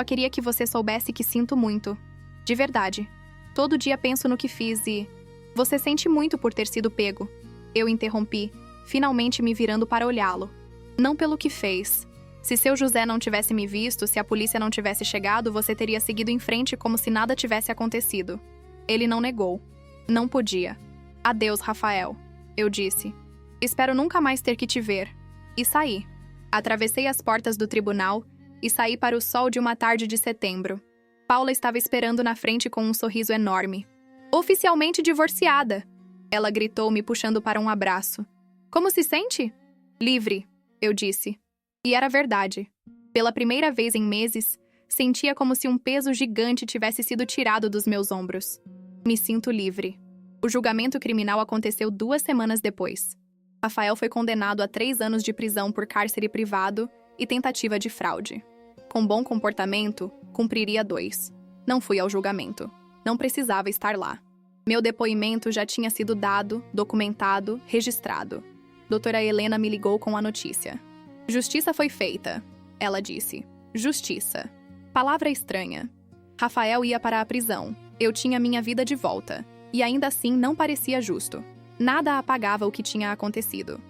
queria que você soubesse que sinto muito. De verdade. Todo dia penso no que fiz e... Você sente muito por ter sido pego. Eu interrompi, finalmente me virando para olhá-lo. Não pelo que fez. Se seu José não tivesse me visto, se a polícia não tivesse chegado, você teria seguido em frente como se nada tivesse acontecido. Ele não negou. Não podia. Adeus, Rafael. Eu disse. Espero nunca mais ter que te ver. E saí. Atravessei as portas do tribunal e saí para o sol de uma tarde de setembro. Paula estava esperando na frente com um sorriso enorme. Oficialmente divorciada! Ela gritou, me puxando para um abraço. Como se sente? Livre, eu disse. E era verdade. Pela primeira vez em meses, sentia como se um peso gigante tivesse sido tirado dos meus ombros. Me sinto livre. O julgamento criminal aconteceu 2 semanas depois. Rafael foi condenado a 3 anos de prisão por cárcere privado e tentativa de fraude. Com bom comportamento, cumpriria 2. Não fui ao julgamento. Não precisava estar lá. Meu depoimento já tinha sido dado, documentado, registrado. Doutora Helena me ligou com a notícia. Justiça foi feita, ela disse. Justiça. Palavra estranha. Rafael ia para a prisão. Eu tinha minha vida de volta. E ainda assim não parecia justo. Nada apagava o que tinha acontecido.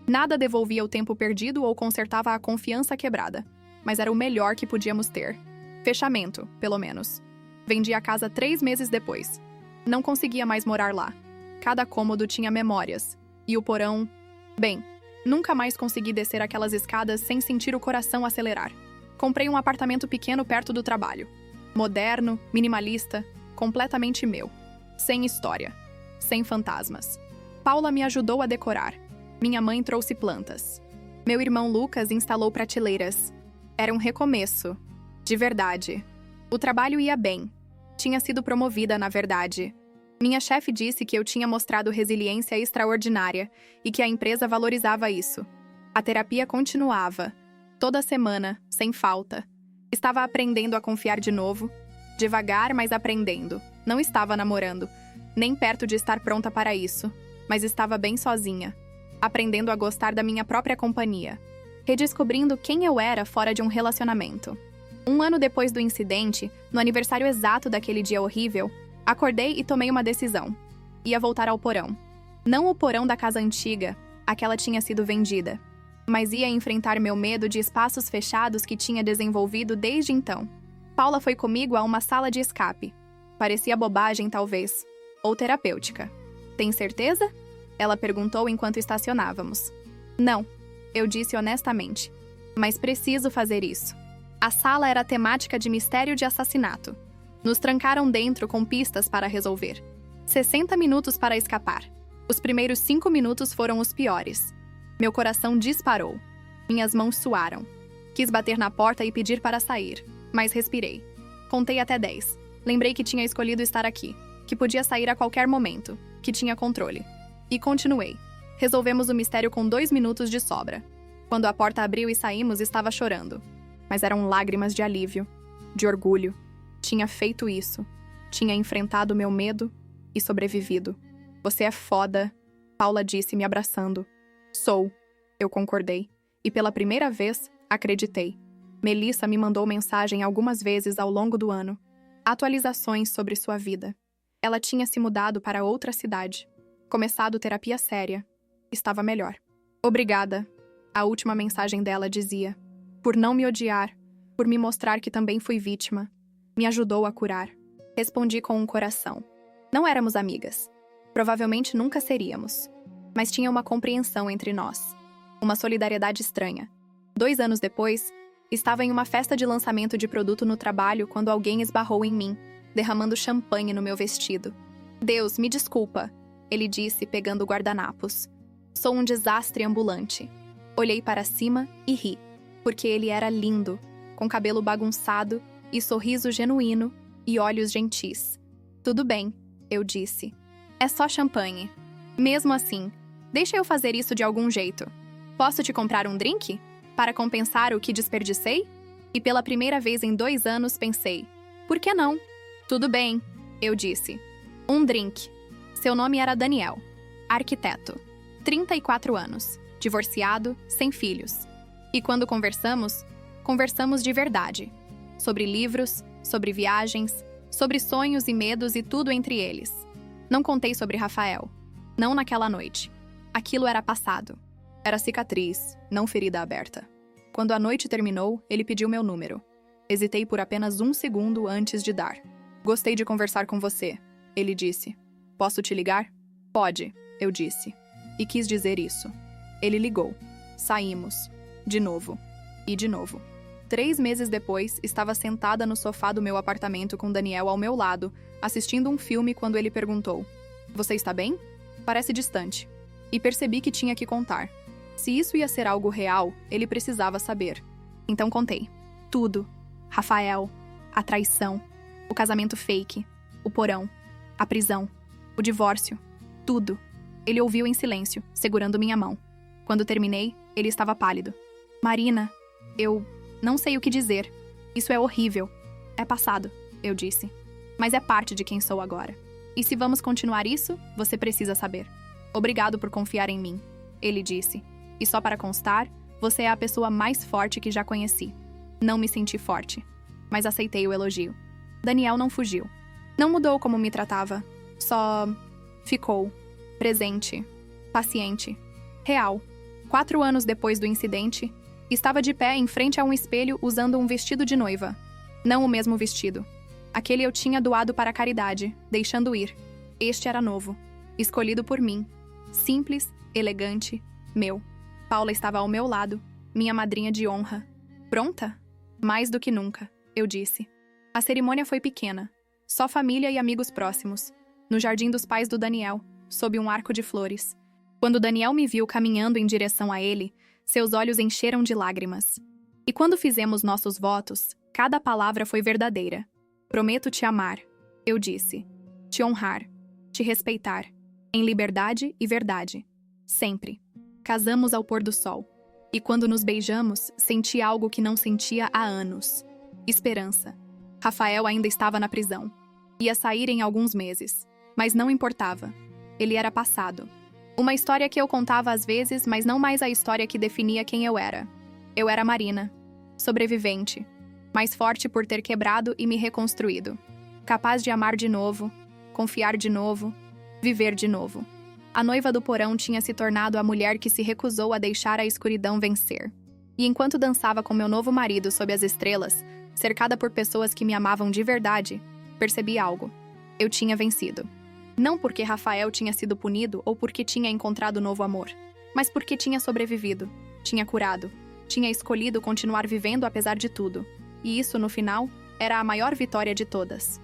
Nada devolvia o tempo perdido ou consertava a confiança quebrada. Mas era o melhor que podíamos ter. Fechamento, pelo menos. Vendi a casa 3 meses depois. Não conseguia mais morar lá. Cada cômodo tinha memórias. E o porão... Bem, nunca mais consegui descer aquelas escadas sem sentir o coração acelerar. Comprei um apartamento pequeno perto do trabalho. Moderno, minimalista, completamente meu. Sem história. Sem fantasmas. Paula me ajudou a decorar. Minha mãe trouxe plantas. Meu irmão Lucas instalou prateleiras. Era um recomeço. De verdade. O trabalho ia bem. Tinha sido promovida, na verdade. Minha chefe disse que eu tinha mostrado resiliência extraordinária e que a empresa valorizava isso. A terapia continuava. Toda semana, sem falta. Estava aprendendo a confiar de novo. Devagar, mas aprendendo. Não estava namorando. Nem perto de estar pronta para isso. Mas estava bem sozinha. Aprendendo a gostar da minha própria companhia. Redescobrindo quem eu era fora de um relacionamento. 1 ano depois do incidente, no aniversário exato daquele dia horrível, acordei e tomei uma decisão. Ia voltar ao porão. Não o porão da casa antiga, aquela tinha sido vendida. Mas ia enfrentar meu medo de espaços fechados que tinha desenvolvido desde então. Paula foi comigo a uma sala de escape. Parecia bobagem, talvez. Ou terapêutica. Tem certeza? Ela perguntou enquanto estacionávamos. Não, eu disse honestamente. Mas preciso fazer isso. A sala era temática de mistério de assassinato. Nos trancaram dentro com pistas para resolver. 60 minutos para escapar. Os primeiros 5 minutos foram os piores. Meu coração disparou. Minhas mãos suaram. Quis bater na porta e pedir para sair, mas respirei. Contei até 10. Lembrei que tinha escolhido estar aqui, que podia sair a qualquer momento, que tinha controle. E continuei. Resolvemos o mistério com 2 minutos de sobra. Quando a porta abriu e saímos, estava chorando. Mas eram lágrimas de alívio, de orgulho. Tinha feito isso. Tinha enfrentado meu medo e sobrevivido. Você é foda, Paula disse, me abraçando. Sou, eu concordei. E pela primeira vez, acreditei. Melissa me mandou mensagem algumas vezes ao longo do ano. Atualizações sobre sua vida. Ela tinha se mudado para outra cidade. Começado terapia séria. Estava melhor. Obrigada. A última mensagem dela dizia. Por não me odiar, por me mostrar que também fui vítima. Me ajudou a curar. Respondi com um coração. Não éramos amigas. Provavelmente nunca seríamos. Mas tinha uma compreensão entre nós. Uma solidariedade estranha. 2 anos depois, estava em uma festa de lançamento de produto no trabalho quando alguém esbarrou em mim, derramando champanhe no meu vestido. Deus, me desculpa, ele disse, pegando guardanapos. Sou um desastre ambulante. Olhei para cima e ri. Porque ele era lindo, com cabelo bagunçado e sorriso genuíno, e olhos gentis. Tudo bem, eu disse. É só champanhe. Mesmo assim, deixa eu fazer isso de algum jeito. Posso te comprar um drink? Para compensar o que desperdicei? E pela primeira vez em 2 anos pensei, por que não? Tudo bem, eu disse. Um drink. Seu nome era Daniel. Arquiteto. 34 anos. Divorciado, sem filhos. E quando conversamos de verdade. Sobre livros, sobre viagens, sobre sonhos e medos e tudo entre eles. Não contei sobre Rafael. Não naquela noite. Aquilo era passado. Era cicatriz, não ferida aberta. Quando a noite terminou, ele pediu meu número. Hesitei por apenas 1 segundo antes de dar. Gostei de conversar com você, ele disse. Posso te ligar? Pode, eu disse. E quis dizer isso. Ele ligou. Saímos. De novo. E de novo. 3 meses depois, estava sentada no sofá do meu apartamento com Daniel ao meu lado, assistindo um filme quando ele perguntou: Você está bem? Parece distante. E percebi que tinha que contar. Se isso ia ser algo real, ele precisava saber. Então contei. Tudo. Rafael, a traição, o casamento fake, o porão, a prisão, o divórcio, tudo. Ele ouviu em silêncio, segurando minha mão. Quando terminei, ele estava pálido. Marina, eu não sei o que dizer. Isso é horrível. É passado, eu disse. Mas é parte de quem sou agora. E se vamos continuar isso, você precisa saber. Obrigado por confiar em mim, ele disse. E só para constar, você é a pessoa mais forte que já conheci. Não me senti forte, mas aceitei o elogio. Daniel não fugiu. Não mudou como me tratava. Só ficou. Presente. Paciente. Real. 4 anos depois do incidente, estava de pé em frente a um espelho usando um vestido de noiva. Não o mesmo vestido. Aquele eu tinha doado para a caridade, deixando ir. Este era novo. Escolhido por mim. Simples, elegante, meu. Paula estava ao meu lado, minha madrinha de honra. Pronta? Mais do que nunca, eu disse. A cerimônia foi pequena. Só família e amigos próximos. No jardim dos pais do Daniel, sob um arco de flores. Quando Daniel me viu caminhando em direção a ele, seus olhos encheram de lágrimas. E quando fizemos nossos votos, cada palavra foi verdadeira. Prometo te amar, eu disse. Te honrar, te respeitar. Em liberdade e verdade. Sempre. Casamos ao pôr do sol. E quando nos beijamos, senti algo que não sentia há anos. Esperança. Rafael ainda estava na prisão. Ia sair em alguns meses. Mas não importava. Ele era passado. Uma história que eu contava às vezes, mas não mais a história que definia quem eu era. Eu era Marina. Sobrevivente. Mais forte por ter quebrado e me reconstruído. Capaz de amar de novo, confiar de novo, viver de novo. A noiva do porão tinha se tornado a mulher que se recusou a deixar a escuridão vencer. E enquanto dançava com meu novo marido sob as estrelas, cercada por pessoas que me amavam de verdade, percebi algo. Eu tinha vencido. Não porque Rafael tinha sido punido ou porque tinha encontrado novo amor, mas porque tinha sobrevivido, tinha curado, tinha escolhido continuar vivendo apesar de tudo. E isso, no final, era a maior vitória de todas.